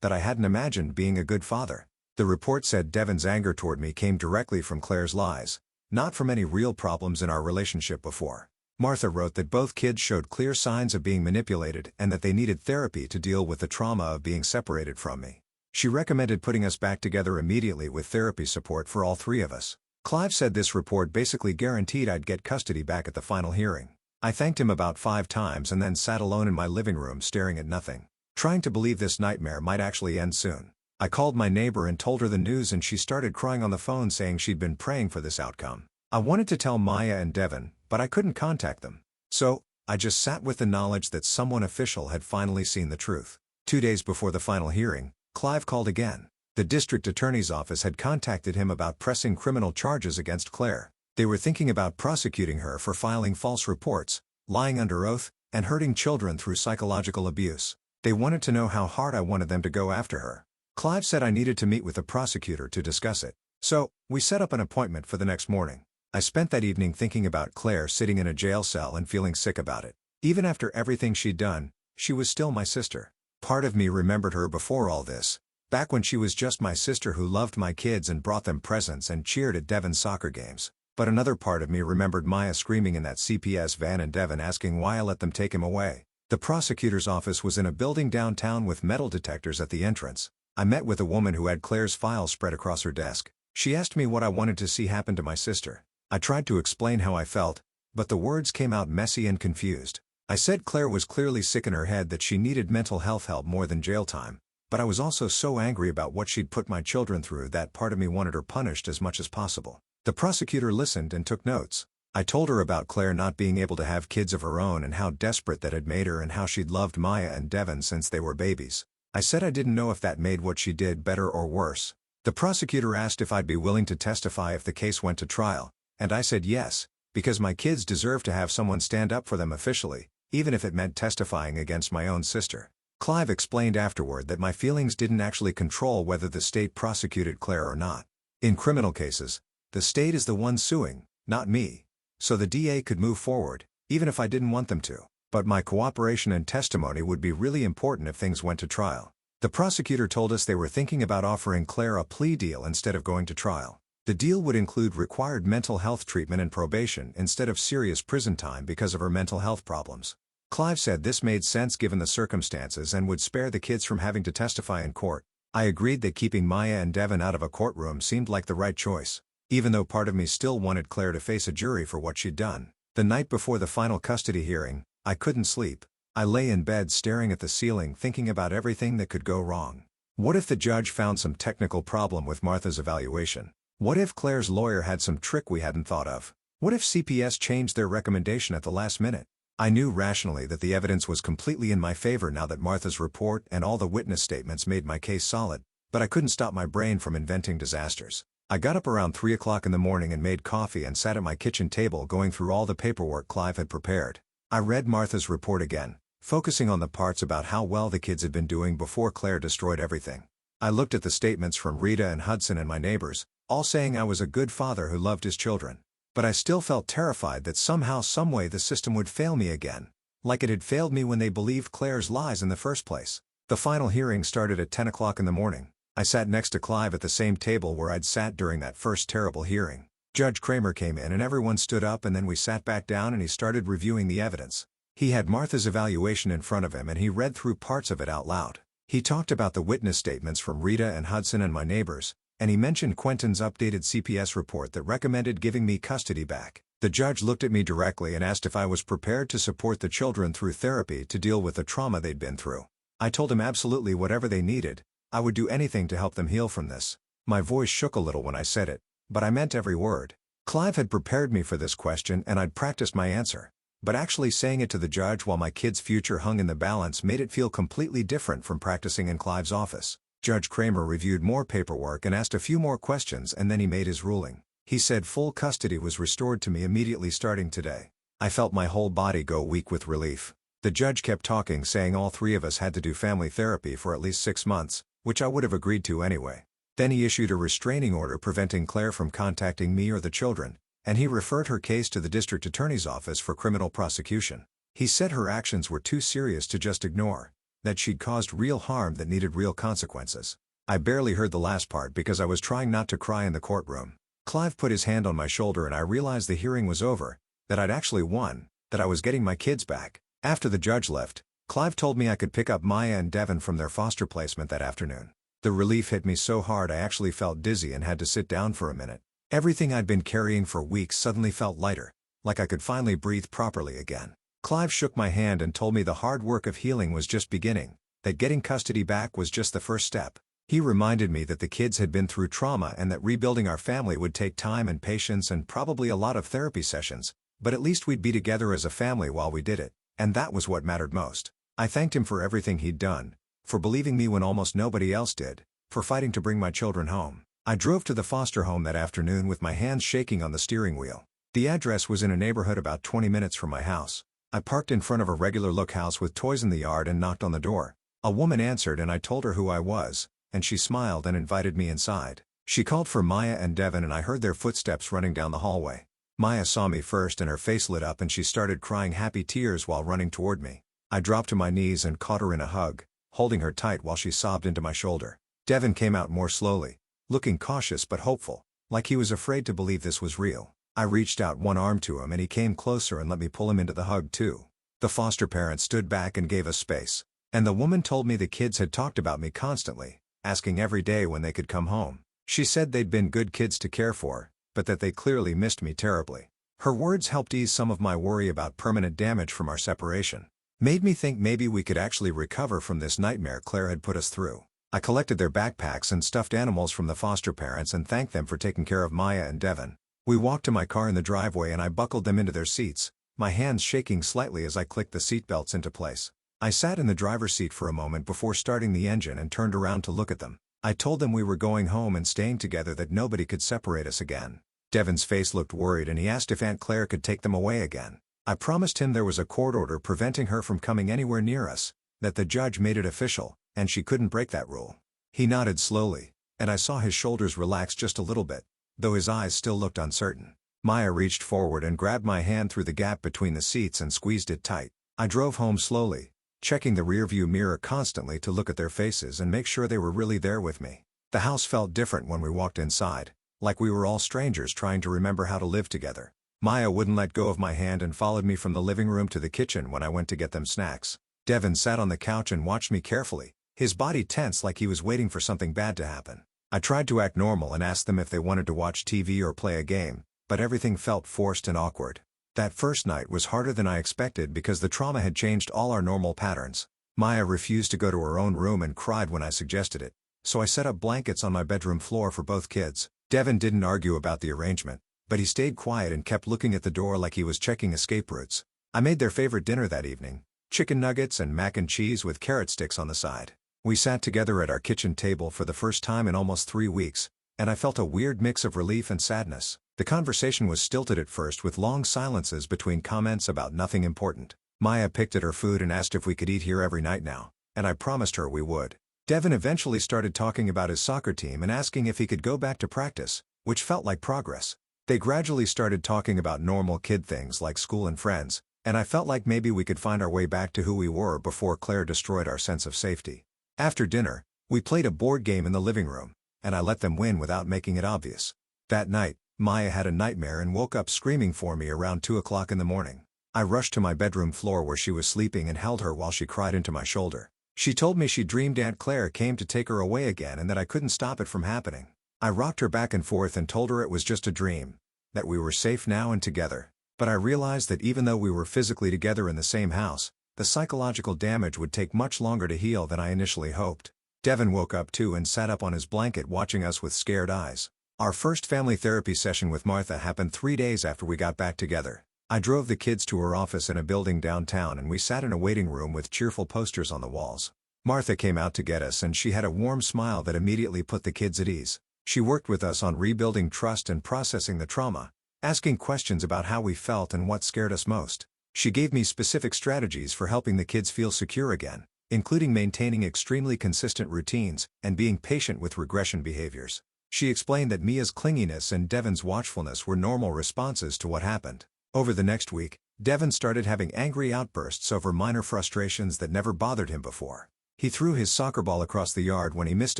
that I hadn't imagined being a good father. The report said Devon's anger toward me came directly from Claire's lies, not from any real problems in our relationship before. Martha wrote that both kids showed clear signs of being manipulated and that they needed therapy to deal with the trauma of being separated from me. She recommended putting us back together immediately with therapy support for all three of us. Clive said this report basically guaranteed I'd get custody back at the final hearing. I thanked him about 5 times and then sat alone in my living room staring at nothing, trying to believe this nightmare might actually end soon. I called my neighbor and told her the news, and she started crying on the phone saying she'd been praying for this outcome. I wanted to tell Maya and Devon, but I couldn't contact them. So, I just sat with the knowledge that someone official had finally seen the truth. 2 days before the final hearing, Clive called again. The district attorney's office had contacted him about pressing criminal charges against Clare. They were thinking about prosecuting her for filing false reports, lying under oath, and hurting children through psychological abuse. They wanted to know how hard I wanted them to go after her. Clive said I needed to meet with the prosecutor to discuss it. So, we set up an appointment for the next morning. I spent that evening thinking about Clare sitting in a jail cell and feeling sick about it. Even after everything she'd done, she was still my sister. Part of me remembered her before all this, back when she was just my sister who loved my kids and brought them presents and cheered at Devon's soccer games. But another part of me remembered Maya screaming in that CPS van and Devon asking why I let them take him away. The prosecutor's office was in a building downtown with metal detectors at the entrance. I met with a woman who had Claire's files spread across her desk. She asked me what I wanted to see happen to my sister. I tried to explain how I felt, but the words came out messy and confused. I said Clare was clearly sick in her head, that she needed mental health help more than jail time, but I was also so angry about what she'd put my children through that part of me wanted her punished as much as possible. The prosecutor listened and took notes. I told her about Clare not being able to have kids of her own and how desperate that had made her, and how she'd loved Maya and Devon since they were babies. I said I didn't know if that made what she did better or worse. The prosecutor asked if I'd be willing to testify if the case went to trial, and I said yes, because my kids deserve to have someone stand up for them officially, even if it meant testifying against my own sister. Clive explained afterward that my feelings didn't actually control whether the state prosecuted Clare or not. In criminal cases, the state is the one suing, not me. So the DA could move forward, even if I didn't want them to. But my cooperation and testimony would be really important if things went to trial. The prosecutor told us they were thinking about offering Clare a plea deal instead of going to trial. The deal would include required mental health treatment and probation instead of serious prison time because of her mental health problems. Clive said this made sense given the circumstances and would spare the kids from having to testify in court. I agreed that keeping Maya and Devon out of a courtroom seemed like the right choice, even though part of me still wanted Clare to face a jury for what she'd done. The night before the final custody hearing, I couldn't sleep. I lay in bed staring at the ceiling thinking about everything that could go wrong. What if the judge found some technical problem with Martha's evaluation? What if Claire's lawyer had some trick we hadn't thought of? What if CPS changed their recommendation at the last minute? I knew rationally that the evidence was completely in my favor now that Martha's report and all the witness statements made my case solid, but I couldn't stop my brain from inventing disasters. I got up around 3 o'clock in the morning and made coffee and sat at my kitchen table going through all the paperwork Clive had prepared. I read Martha's report again, focusing on the parts about how well the kids had been doing before Clare destroyed everything. I looked at the statements from Rita and Hudson and my neighbors, all saying I was a good father who loved his children. But I still felt terrified that somehow, someway the system would fail me again, like it had failed me when they believed Claire's lies in the first place. The final hearing started at 10 o'clock in the morning. I sat next to Clive at the same table where I'd sat during that first terrible hearing. Judge Kramer came in and everyone stood up, and then we sat back down and he started reviewing the evidence. He had Martha's evaluation in front of him and he read through parts of it out loud. He talked about the witness statements from Rita and Hudson and my neighbors, and he mentioned Quentin's updated CPS report that recommended giving me custody back. The judge looked at me directly and asked if I was prepared to support the children through therapy to deal with the trauma they'd been through. I told him absolutely, whatever they needed, I would do anything to help them heal from this. My voice shook a little when I said it, but I meant every word. Clive had prepared me for this question and I'd practiced my answer. But actually saying it to the judge while my kid's future hung in the balance made it feel completely different from practicing in Clive's office. Judge Kramer reviewed more paperwork and asked a few more questions, and then he made his ruling. He said full custody was restored to me immediately starting today. I felt my whole body go weak with relief. The judge kept talking, saying all three of us had to do family therapy for at least 6 months, which I would have agreed to anyway. Then he issued a restraining order preventing Clare from contacting me or the children, and he referred her case to the district attorney's office for criminal prosecution. He said her actions were too serious to just ignore, that she'd caused real harm that needed real consequences. I barely heard the last part because I was trying not to cry in the courtroom. Clive put his hand on my shoulder and I realized the hearing was over, that I'd actually won, that I was getting my kids back. After the judge left, Clive told me I could pick up Maya and Devin from their foster placement that afternoon. The relief hit me so hard I actually felt dizzy and had to sit down for a minute. Everything I'd been carrying for weeks suddenly felt lighter, like I could finally breathe properly again. Clive shook my hand and told me the hard work of healing was just beginning, that getting custody back was just the first step. He reminded me that the kids had been through trauma and that rebuilding our family would take time and patience and probably a lot of therapy sessions, but at least we'd be together as a family while we did it, and that was what mattered most. I thanked him for everything he'd done, for believing me when almost nobody else did, for fighting to bring my children home. I drove to the foster home that afternoon with my hands shaking on the steering wheel. The address was in a neighborhood about 20 minutes from my house. I parked in front of a regular-look house with toys in the yard and knocked on the door. A woman answered and I told her who I was, and she smiled and invited me inside. She called for Maya and Devin and I heard their footsteps running down the hallway. Maya saw me first and her face lit up and she started crying happy tears while running toward me. I dropped to my knees and caught her in a hug, holding her tight while she sobbed into my shoulder. Devin came out more slowly, looking cautious but hopeful, like he was afraid to believe this was real. I reached out one arm to him and he came closer and let me pull him into the hug too. The foster parents stood back and gave us space, and the woman told me the kids had talked about me constantly, asking every day when they could come home. She said they'd been good kids to care for, but that they clearly missed me terribly. Her words helped ease some of my worry about permanent damage from our separation. Made me think maybe we could actually recover from this nightmare Claire had put us through. I collected their backpacks and stuffed animals from the foster parents and thanked them for taking care of Maya and Devin. We walked to my car in the driveway and I buckled them into their seats, my hands shaking slightly as I clicked the seatbelts into place. I sat in the driver's seat for a moment before starting the engine and turned around to look at them. I told them we were going home and staying together, that nobody could separate us again. Devin's face looked worried and he asked if Aunt Claire could take them away again. I promised him there was a court order preventing her from coming anywhere near us, that the judge made it official, and she couldn't break that rule. He nodded slowly, and I saw his shoulders relax just a little bit, though his eyes still looked uncertain. Maya reached forward and grabbed my hand through the gap between the seats and squeezed it tight. I drove home slowly, checking the rearview mirror constantly to look at their faces and make sure they were really there with me. The house felt different when we walked inside, like we were all strangers trying to remember how to live together. Maya wouldn't let go of my hand and followed me from the living room to the kitchen when I went to get them snacks. Devin sat on the couch and watched me carefully, his body tense like he was waiting for something bad to happen. I tried to act normal and asked them if they wanted to watch TV or play a game, but everything felt forced and awkward. That first night was harder than I expected because the trauma had changed all our normal patterns. Maya refused to go to her own room and cried when I suggested it, so I set up blankets on my bedroom floor for both kids. Devin didn't argue about the arrangement, but he stayed quiet and kept looking at the door like he was checking escape routes. I made their favorite dinner that evening, chicken nuggets and mac and cheese with carrot sticks on the side. We sat together at our kitchen table for the first time in almost 3 weeks, and I felt a weird mix of relief and sadness. The conversation was stilted at first with long silences between comments about nothing important. Maya picked at her food and asked if we could eat here every night now, and I promised her we would. Devin eventually started talking about his soccer team and asking if he could go back to practice, which felt like progress. They gradually started talking about normal kid things like school and friends, and I felt like maybe we could find our way back to who we were before Claire destroyed our sense of safety. After dinner, we played a board game in the living room, and I let them win without making it obvious. That night, Maya had a nightmare and woke up screaming for me around 2 o'clock in the morning. I rushed to my bedroom floor where she was sleeping and held her while she cried into my shoulder. She told me she dreamed Aunt Claire came to take her away again and that I couldn't stop it from happening. I rocked her back and forth and told her it was just a dream, that we were safe now and together. But I realized that even though we were physically together in the same house, the psychological damage would take much longer to heal than I initially hoped. Devin woke up too and sat up on his blanket watching us with scared eyes. Our first family therapy session with Martha happened 3 days after we got back together. I drove the kids to her office in a building downtown and we sat in a waiting room with cheerful posters on the walls. Martha came out to get us and she had a warm smile that immediately put the kids at ease. She worked with us on rebuilding trust and processing the trauma, asking questions about how we felt and what scared us most. She gave me specific strategies for helping the kids feel secure again, including maintaining extremely consistent routines and being patient with regression behaviors. She explained that Mia's clinginess and Devin's watchfulness were normal responses to what happened. Over the next week, Devin started having angry outbursts over minor frustrations that never bothered him before. He threw his soccer ball across the yard when he missed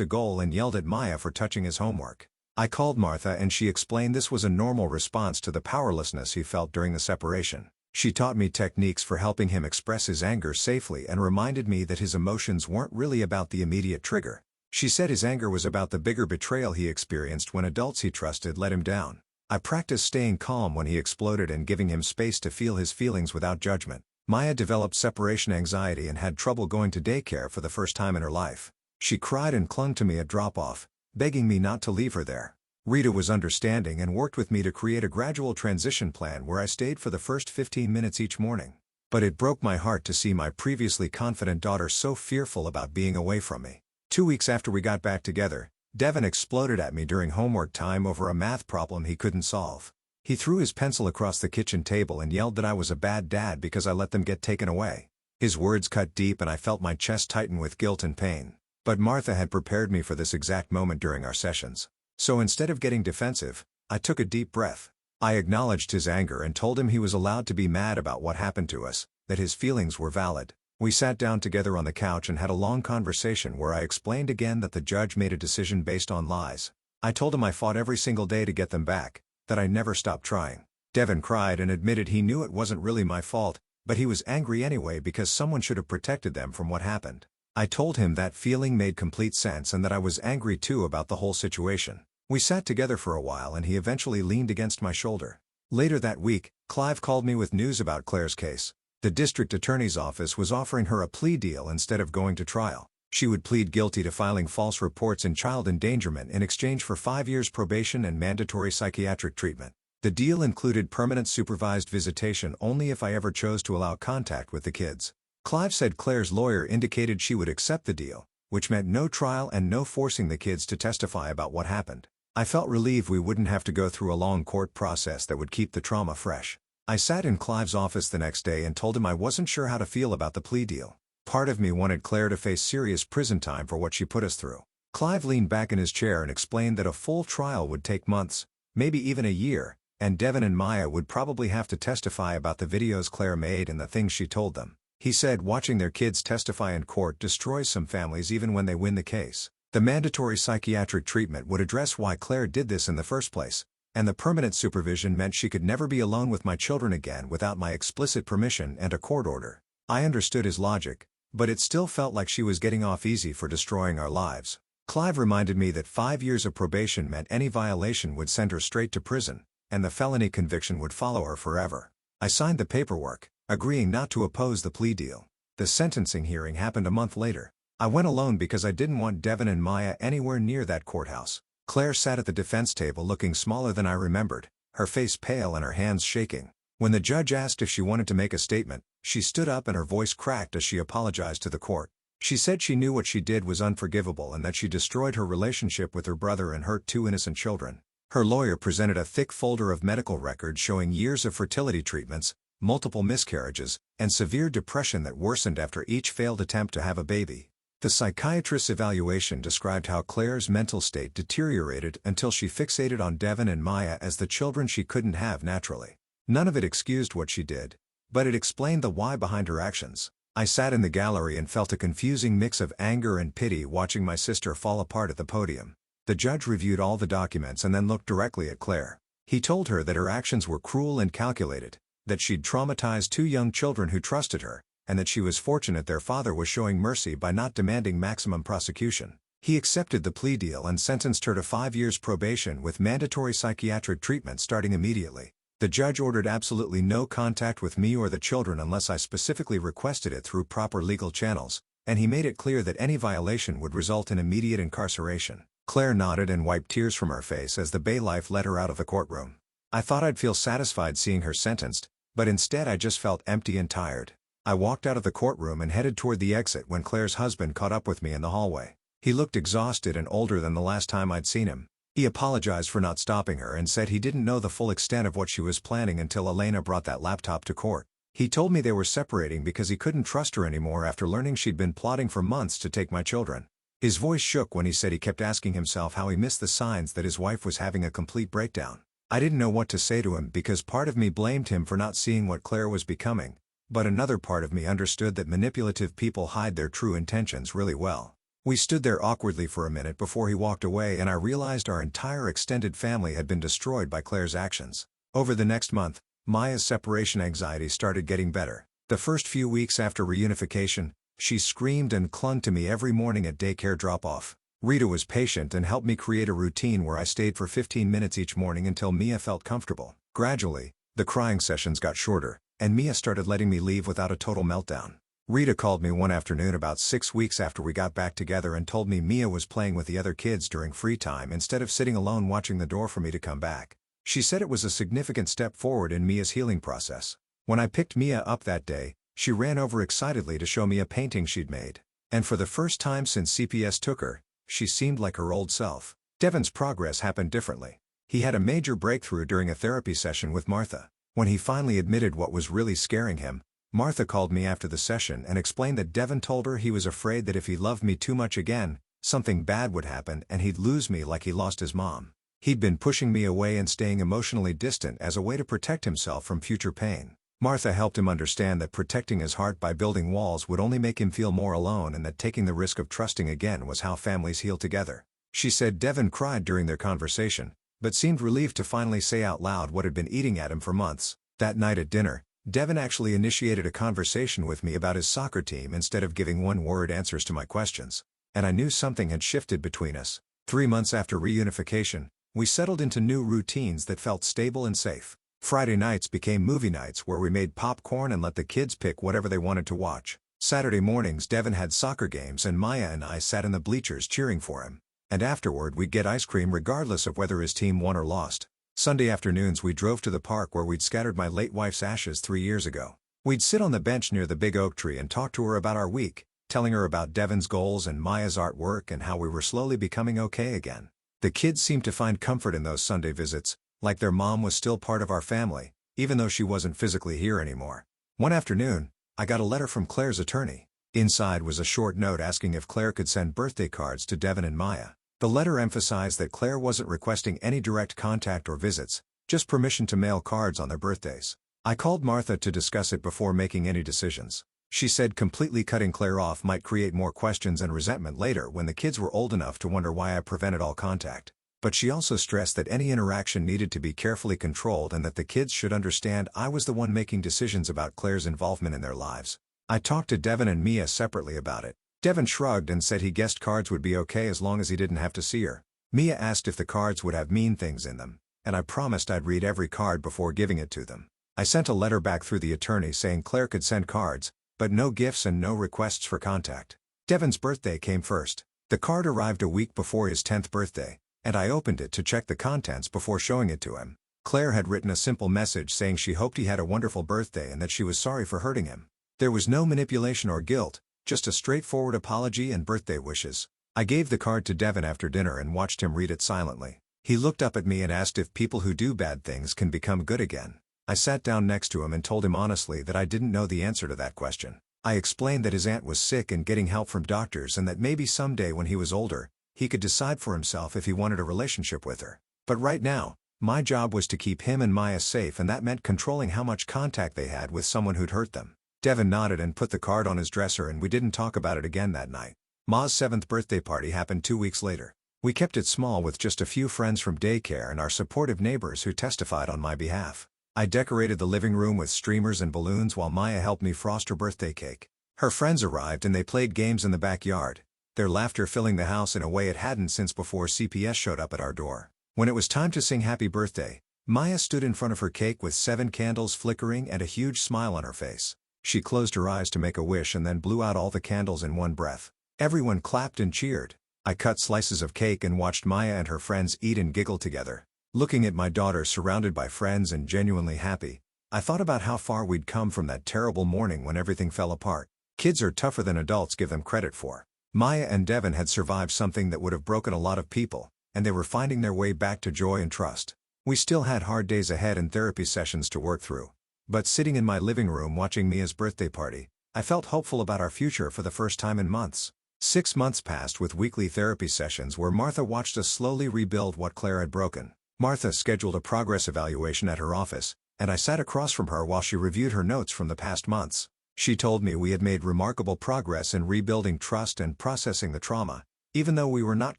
a goal and yelled at Maya for touching his homework. I called Martha and she explained this was a normal response to the powerlessness he felt during the separation. She taught me techniques for helping him express his anger safely and reminded me that his emotions weren't really about the immediate trigger. She said his anger was about the bigger betrayal he experienced when adults he trusted let him down. I practiced staying calm when he exploded and giving him space to feel his feelings without judgment. Maya developed separation anxiety and had trouble going to daycare for the first time in her life. She cried and clung to me at drop-off, begging me not to leave her there. Rita was understanding and worked with me to create a gradual transition plan where I stayed for the first 15 minutes each morning. But it broke my heart to see my previously confident daughter so fearful about being away from me. 2 weeks after we got back together, Devin exploded at me during homework time over a math problem he couldn't solve. He threw his pencil across the kitchen table and yelled that I was a bad dad because I let them get taken away. His words cut deep and I felt my chest tighten with guilt and pain. But Martha had prepared me for this exact moment during our sessions. So instead of getting defensive, I took a deep breath. I acknowledged his anger and told him he was allowed to be mad about what happened to us, that his feelings were valid. We sat down together on the couch and had a long conversation where I explained again that the judge made a decision based on lies. I told him I fought every single day to get them back, that I never stopped trying. Devin cried and admitted he knew it wasn't really my fault, but he was angry anyway because someone should have protected them from what happened. I told him that feeling made complete sense and that I was angry too about the whole situation. We sat together for a while and he eventually leaned against my shoulder. Later that week, Clive called me with news about Claire's case. The district attorney's office was offering her a plea deal instead of going to trial. She would plead guilty to filing false reports and child endangerment in exchange for 5 years probation and mandatory psychiatric treatment. The deal included permanent supervised visitation only if I ever chose to allow contact with the kids. Clive said Claire's lawyer indicated she would accept the deal, which meant no trial and no forcing the kids to testify about what happened. I felt relieved we wouldn't have to go through a long court process that would keep the trauma fresh. I sat in Clive's office the next day and told him I wasn't sure how to feel about the plea deal. Part of me wanted Claire to face serious prison time for what she put us through. Clive leaned back in his chair and explained that a full trial would take months, maybe even a year, and Devin and Maya would probably have to testify about the videos Claire made and the things she told them. He said watching their kids testify in court destroys some families even when they win the case. The mandatory psychiatric treatment would address why Claire did this in the first place, and the permanent supervision meant she could never be alone with my children again without my explicit permission and a court order. I understood his logic, but it still felt like she was getting off easy for destroying our lives. Clive reminded me that 5 years of probation meant any violation would send her straight to prison, and the felony conviction would follow her forever. I signed the paperwork, agreeing not to oppose the plea deal. The sentencing hearing happened a month later. I went alone because I didn't want Devin and Maya anywhere near that courthouse. Claire sat at the defense table looking smaller than I remembered, her face pale and her hands shaking. When the judge asked if she wanted to make a statement, she stood up and her voice cracked as she apologized to the court. She said she knew what she did was unforgivable and that she destroyed her relationship with her brother and hurt 2 innocent children. Her lawyer presented a thick folder of medical records showing years of fertility treatments, multiple miscarriages, and severe depression that worsened after each failed attempt to have a baby. The psychiatrist's evaluation described how Claire's mental state deteriorated until she fixated on Devin and Maya as the children she couldn't have naturally. None of it excused what she did, but it explained the why behind her actions. I sat in the gallery and felt a confusing mix of anger and pity watching my sister fall apart at the podium. The judge reviewed all the documents and then looked directly at Claire. He told her that her actions were cruel and calculated, that she'd traumatized 2 young children who trusted her, and that she was fortunate their father was showing mercy by not demanding maximum prosecution. He accepted the plea deal and sentenced her to 5 years probation with mandatory psychiatric treatment starting immediately. The judge ordered absolutely no contact with me or the children unless I specifically requested it through proper legal channels, and he made it clear that any violation would result in immediate incarceration. Claire nodded and wiped tears from her face as the bailiff led her out of the courtroom. I thought I'd feel satisfied seeing her sentenced, but instead I just felt empty and tired. I walked out of the courtroom and headed toward the exit when Claire's husband caught up with me in the hallway. He looked exhausted and older than the last time I'd seen him. He apologized for not stopping her and said he didn't know the full extent of what she was planning until Elena brought that laptop to court. He told me they were separating because he couldn't trust her anymore after learning she'd been plotting for months to take my children. His voice shook when he said he kept asking himself how he missed the signs that his wife was having a complete breakdown. I didn't know what to say to him because part of me blamed him for not seeing what Claire was becoming, but another part of me understood that manipulative people hide their true intentions really well. We stood there awkwardly for a minute before he walked away, and I realized our entire extended family had been destroyed by Claire's actions. Over the next month, Maya's separation anxiety started getting better. The first few weeks after reunification, she screamed and clung to me every morning at daycare drop-off. Rita was patient and helped me create a routine where I stayed for 15 minutes each morning until Mia felt comfortable. Gradually, the crying sessions got shorter, and Mia started letting me leave without a total meltdown. Rita called me one afternoon about 6 weeks after we got back together and told me Mia was playing with the other kids during free time instead of sitting alone watching the door for me to come back. She said it was a significant step forward in Mia's healing process. When I picked Mia up that day, she ran over excitedly to show me a painting she'd made. And for the first time since CPS took her, she seemed like her old self. Devin's progress happened differently. He had a major breakthrough during a therapy session with Martha. When he finally admitted what was really scaring him, Martha called me after the session and explained that Devin told her he was afraid that if he loved me too much again, something bad would happen and he'd lose me like he lost his mom. He'd been pushing me away and staying emotionally distant as a way to protect himself from future pain. Martha helped him understand that protecting his heart by building walls would only make him feel more alone, and that taking the risk of trusting again was how families heal together. She said Devin cried during their conversation, but seemed relieved to finally say out loud what had been eating at him for months. That night at dinner, Devin actually initiated a conversation with me about his soccer team instead of giving one-word answers to my questions. And I knew something had shifted between us. 3 months after reunification, we settled into new routines that felt stable and safe. Friday nights became movie nights where we made popcorn and let the kids pick whatever they wanted to watch. Saturday mornings Devin had soccer games and Maya and I sat in the bleachers cheering for him. And afterward we'd get ice cream regardless of whether his team won or lost. Sunday afternoons we drove to the park where we'd scattered my late wife's ashes 3 years ago. We'd sit on the bench near the big oak tree and talk to her about our week, telling her about Devin's goals and Maya's artwork and how we were slowly becoming okay again. The kids seemed to find comfort in those Sunday visits, like their mom was still part of our family, even though she wasn't physically here anymore. One afternoon, I got a letter from Claire's attorney. Inside was a short note asking if Claire could send birthday cards to Devin and Maya. The letter emphasized that Claire wasn't requesting any direct contact or visits, just permission to mail cards on their birthdays. I called Martha to discuss it before making any decisions. She said completely cutting Claire off might create more questions and resentment later when the kids were old enough to wonder why I prevented all contact. But she also stressed that any interaction needed to be carefully controlled and that the kids should understand I was the one making decisions about Claire's involvement in their lives. I talked to Devin and Mia separately about it. Devin shrugged and said he guessed cards would be okay as long as he didn't have to see her. Mia asked if the cards would have mean things in them, and I promised I'd read every card before giving it to them. I sent a letter back through the attorney saying Claire could send cards, but no gifts and no requests for contact. Devin's birthday came first. The card arrived a week before his 10th birthday, and I opened it to check the contents before showing it to him. Claire had written a simple message saying she hoped he had a wonderful birthday and that she was sorry for hurting him. There was no manipulation or guilt, just a straightforward apology and birthday wishes. I gave the card to Devin after dinner and watched him read it silently. He looked up at me and asked if people who do bad things can become good again. I sat down next to him and told him honestly that I didn't know the answer to that question. I explained that his aunt was sick and getting help from doctors and that maybe someday when he was older, he could decide for himself if he wanted a relationship with her. But right now, my job was to keep him and Maya safe, and that meant controlling how much contact they had with someone who'd hurt them. Devin nodded and put the card on his dresser, and we didn't talk about it again that night. Ma's 7th birthday party happened 2 weeks later. We kept it small with just a few friends from daycare and our supportive neighbors who testified on my behalf. I decorated the living room with streamers and balloons while Maya helped me frost her birthday cake. Her friends arrived and they played games in the backyard, their laughter filling the house in a way it hadn't since before CPS showed up at our door. When it was time to sing happy birthday, Maya stood in front of her cake with 7 candles flickering and a huge smile on her face. She closed her eyes to make a wish and then blew out all the candles in one breath. Everyone clapped and cheered. I cut slices of cake and watched Maya and her friends eat and giggle together. Looking at my daughter surrounded by friends and genuinely happy, I thought about how far we'd come from that terrible morning when everything fell apart. Kids are tougher than adults give them credit for. Maya and Devin had survived something that would have broken a lot of people, and they were finding their way back to joy and trust. We still had hard days ahead and therapy sessions to work through. But sitting in my living room watching Mia's birthday party, I felt hopeful about our future for the first time in months. 6 months passed with weekly therapy sessions where Martha watched us slowly rebuild what Claire had broken. Martha scheduled a progress evaluation at her office, and I sat across from her while she reviewed her notes from the past months. She told me we had made remarkable progress in rebuilding trust and processing the trauma, even though we were not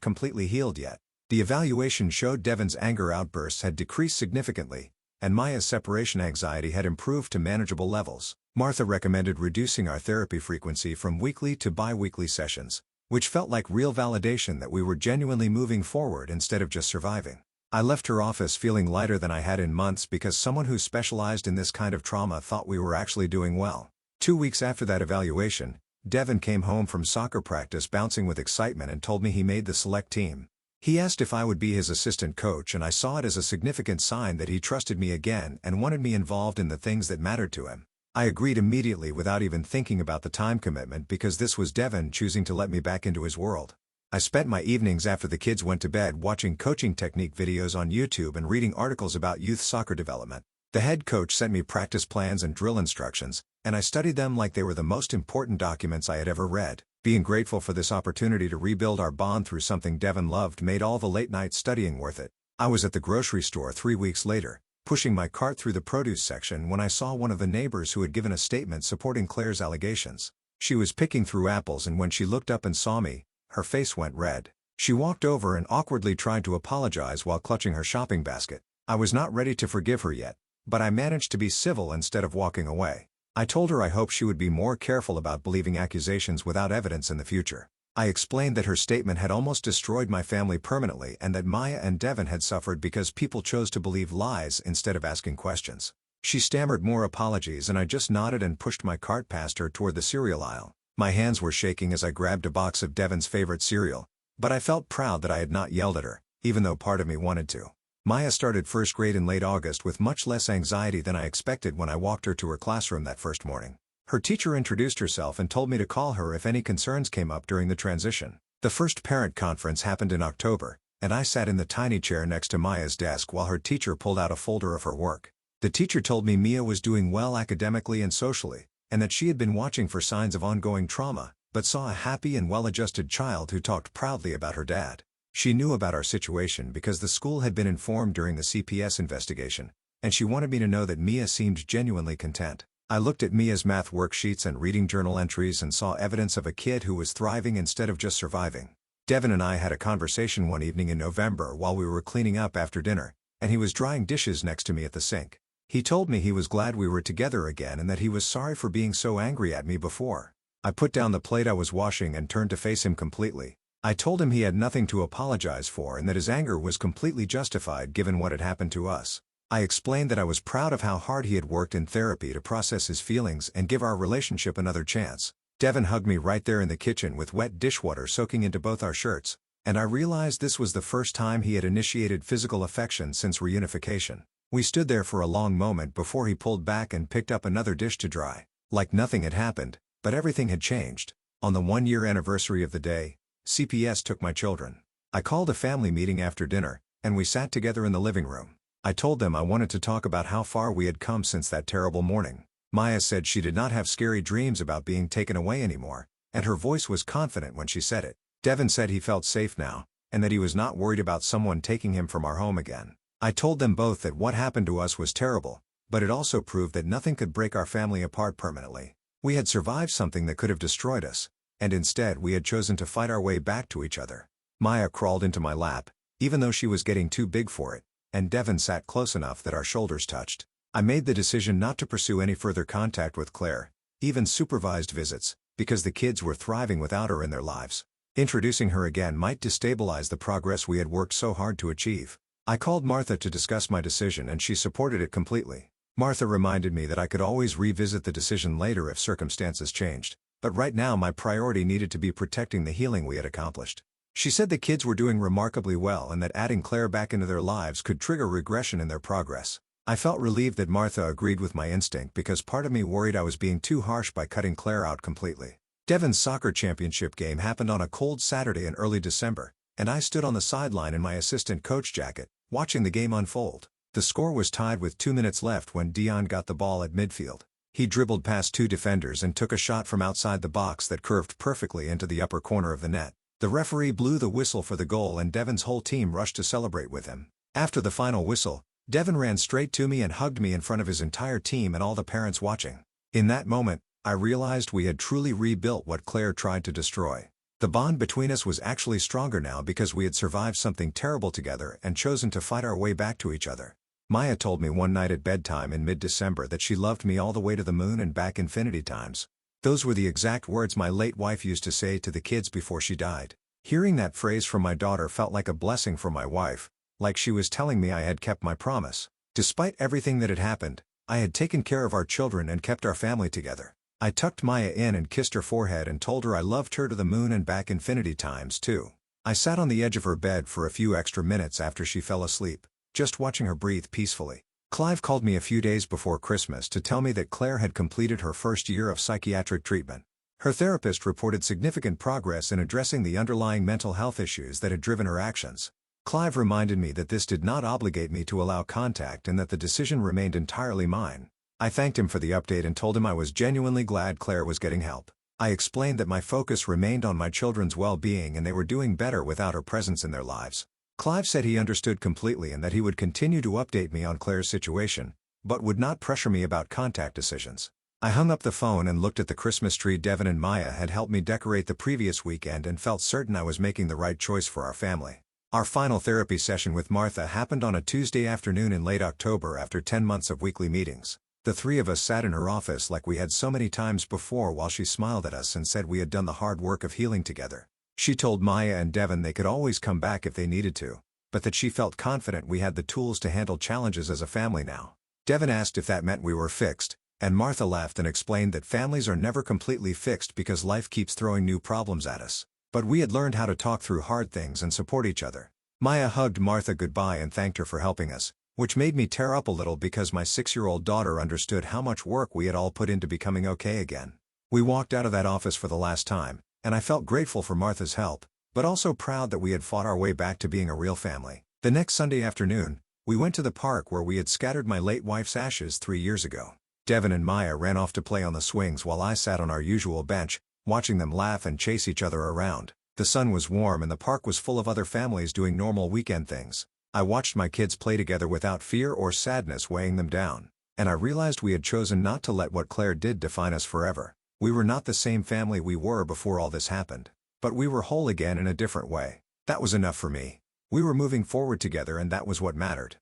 completely healed yet. The evaluation showed Devon's anger outbursts had decreased significantly, and Maya's separation anxiety had improved to manageable levels. Martha recommended reducing our therapy frequency from weekly to bi-weekly sessions, which felt like real validation that we were genuinely moving forward instead of just surviving. I left her office feeling lighter than I had in months because someone who specialized in this kind of trauma thought we were actually doing well. 2 weeks after that evaluation, Devon came home from soccer practice bouncing with excitement and told me he made the select team. He asked if I would be his assistant coach, and I saw it as a significant sign that he trusted me again and wanted me involved in the things that mattered to him. I agreed immediately without even thinking about the time commitment because this was Devon choosing to let me back into his world. I spent my evenings after the kids went to bed watching coaching technique videos on YouTube and reading articles about youth soccer development. The head coach sent me practice plans and drill instructions, and I studied them like they were the most important documents I had ever read. Being grateful for this opportunity to rebuild our bond through something Devon loved made all the late-night studying worth it. I was at the grocery store 3 weeks later, pushing my cart through the produce section when I saw one of the neighbors who had given a statement supporting Claire's allegations. She was picking through apples, and when she looked up and saw me, her face went red. She walked over and awkwardly tried to apologize while clutching her shopping basket. I was not ready to forgive her yet, but I managed to be civil instead of walking away. I told her I hoped she would be more careful about believing accusations without evidence in the future. I explained that her statement had almost destroyed my family permanently and that Maya and Devon had suffered because people chose to believe lies instead of asking questions. She stammered more apologies, and I just nodded and pushed my cart past her toward the cereal aisle. My hands were shaking as I grabbed a box of Devon's favorite cereal, but I felt proud that I had not yelled at her, even though part of me wanted to. Maya started first grade in late August with much less anxiety than I expected when I walked her to her classroom that first morning. Her teacher introduced herself and told me to call her if any concerns came up during the transition. The first parent conference happened in October, and I sat in the tiny chair next to Maya's desk while her teacher pulled out a folder of her work. The teacher told me Mia was doing well academically and socially, and that she had been watching for signs of ongoing trauma, but saw a happy and well-adjusted child who talked proudly about her dad. She knew about our situation because the school had been informed during the CPS investigation, and she wanted me to know that Mia seemed genuinely content. I looked at Mia's math worksheets and reading journal entries and saw evidence of a kid who was thriving instead of just surviving. Devon and I had a conversation one evening in November while we were cleaning up after dinner, and he was drying dishes next to me at the sink. He told me he was glad we were together again and that he was sorry for being so angry at me before. I put down the plate I was washing and turned to face him completely. I told him he had nothing to apologize for and that his anger was completely justified given what had happened to us. I explained that I was proud of how hard he had worked in therapy to process his feelings and give our relationship another chance. Devon hugged me right there in the kitchen with wet dishwater soaking into both our shirts, and I realized this was the first time he had initiated physical affection since reunification. We stood there for a long moment before he pulled back and picked up another dish to dry. Like nothing had happened, but everything had changed. On the 1-year anniversary of the day, CPS took my children. I called a family meeting after dinner, and we sat together in the living room. I told them I wanted to talk about how far we had come since that terrible morning. Maya said she did not have scary dreams about being taken away anymore, and her voice was confident when she said it. Devon said he felt safe now, and that he was not worried about someone taking him from our home again. I told them both that what happened to us was terrible, but it also proved that nothing could break our family apart permanently. We had survived something that could have destroyed us, and instead we had chosen to fight our way back to each other. Maya crawled into my lap, even though she was getting too big for it, and Devon sat close enough that our shoulders touched. I made the decision not to pursue any further contact with Claire, even supervised visits, because the kids were thriving without her in their lives. Introducing her again might destabilize the progress we had worked so hard to achieve. I called Martha to discuss my decision and she supported it completely. Martha reminded me that I could always revisit the decision later if circumstances changed, but right now my priority needed to be protecting the healing we had accomplished. She said the kids were doing remarkably well and that adding Claire back into their lives could trigger regression in their progress. I felt relieved that Martha agreed with my instinct because part of me worried I was being too harsh by cutting Claire out completely. Devon's soccer championship game happened on a cold Saturday in early December, and I stood on the sideline in my assistant coach jacket, watching the game unfold. The score was tied with 2 minutes left when Dion got the ball at midfield. He dribbled past 2 defenders and took a shot from outside the box that curved perfectly into the upper corner of the net. The referee blew the whistle for the goal and Devon's whole team rushed to celebrate with him. After the final whistle, Devin ran straight to me and hugged me in front of his entire team and all the parents watching. In that moment, I realized we had truly rebuilt what Claire tried to destroy. The bond between us was actually stronger now because we had survived something terrible together and chosen to fight our way back to each other. Maya told me one night at bedtime in mid-December that she loved me all the way to the moon and back infinity times. Those were the exact words my late wife used to say to the kids before she died. Hearing that phrase from my daughter felt like a blessing for my wife, like she was telling me I had kept my promise. Despite everything that had happened, I had taken care of our children and kept our family together. I tucked Maya in and kissed her forehead and told her I loved her to the moon and back infinity times too. I sat on the edge of her bed for a few extra minutes after she fell asleep, just watching her breathe peacefully. Clive called me a few days before Christmas to tell me that Claire had completed her first year of psychiatric treatment. Her therapist reported significant progress in addressing the underlying mental health issues that had driven her actions. Clive reminded me that this did not obligate me to allow contact and that the decision remained entirely mine. I thanked him for the update and told him I was genuinely glad Claire was getting help. I explained that my focus remained on my children's well-being and they were doing better without her presence in their lives. Clive said he understood completely and that he would continue to update me on Claire's situation, but would not pressure me about contact decisions. I hung up the phone and looked at the Christmas tree Devin and Maya had helped me decorate the previous weekend and felt certain I was making the right choice for our family. Our final therapy session with Martha happened on a Tuesday afternoon in late October after 10 months of weekly meetings. The three of us sat in her office like we had so many times before while she smiled at us and said we had done the hard work of healing together. She told Maya and Devin they could always come back if they needed to, but that she felt confident we had the tools to handle challenges as a family now. Devin asked if that meant we were fixed, and Martha laughed and explained that families are never completely fixed because life keeps throwing new problems at us. But we had learned how to talk through hard things and support each other. Maya hugged Martha goodbye and thanked her for helping us, which made me tear up a little because my 6-year-old daughter understood how much work we had all put into becoming okay again. We walked out of that office for the last time, and I felt grateful for Martha's help, but also proud that we had fought our way back to being a real family. The next Sunday afternoon, we went to the park where we had scattered my late wife's ashes 3 years ago. Devin and Maya ran off to play on the swings while I sat on our usual bench, watching them laugh and chase each other around. The sun was warm and the park was full of other families doing normal weekend things. I watched my kids play together without fear or sadness weighing them down, and I realized we had chosen not to let what Claire did define us forever. We were not the same family we were before all this happened, but we were whole again in a different way. That was enough for me. We were moving forward together and that was what mattered.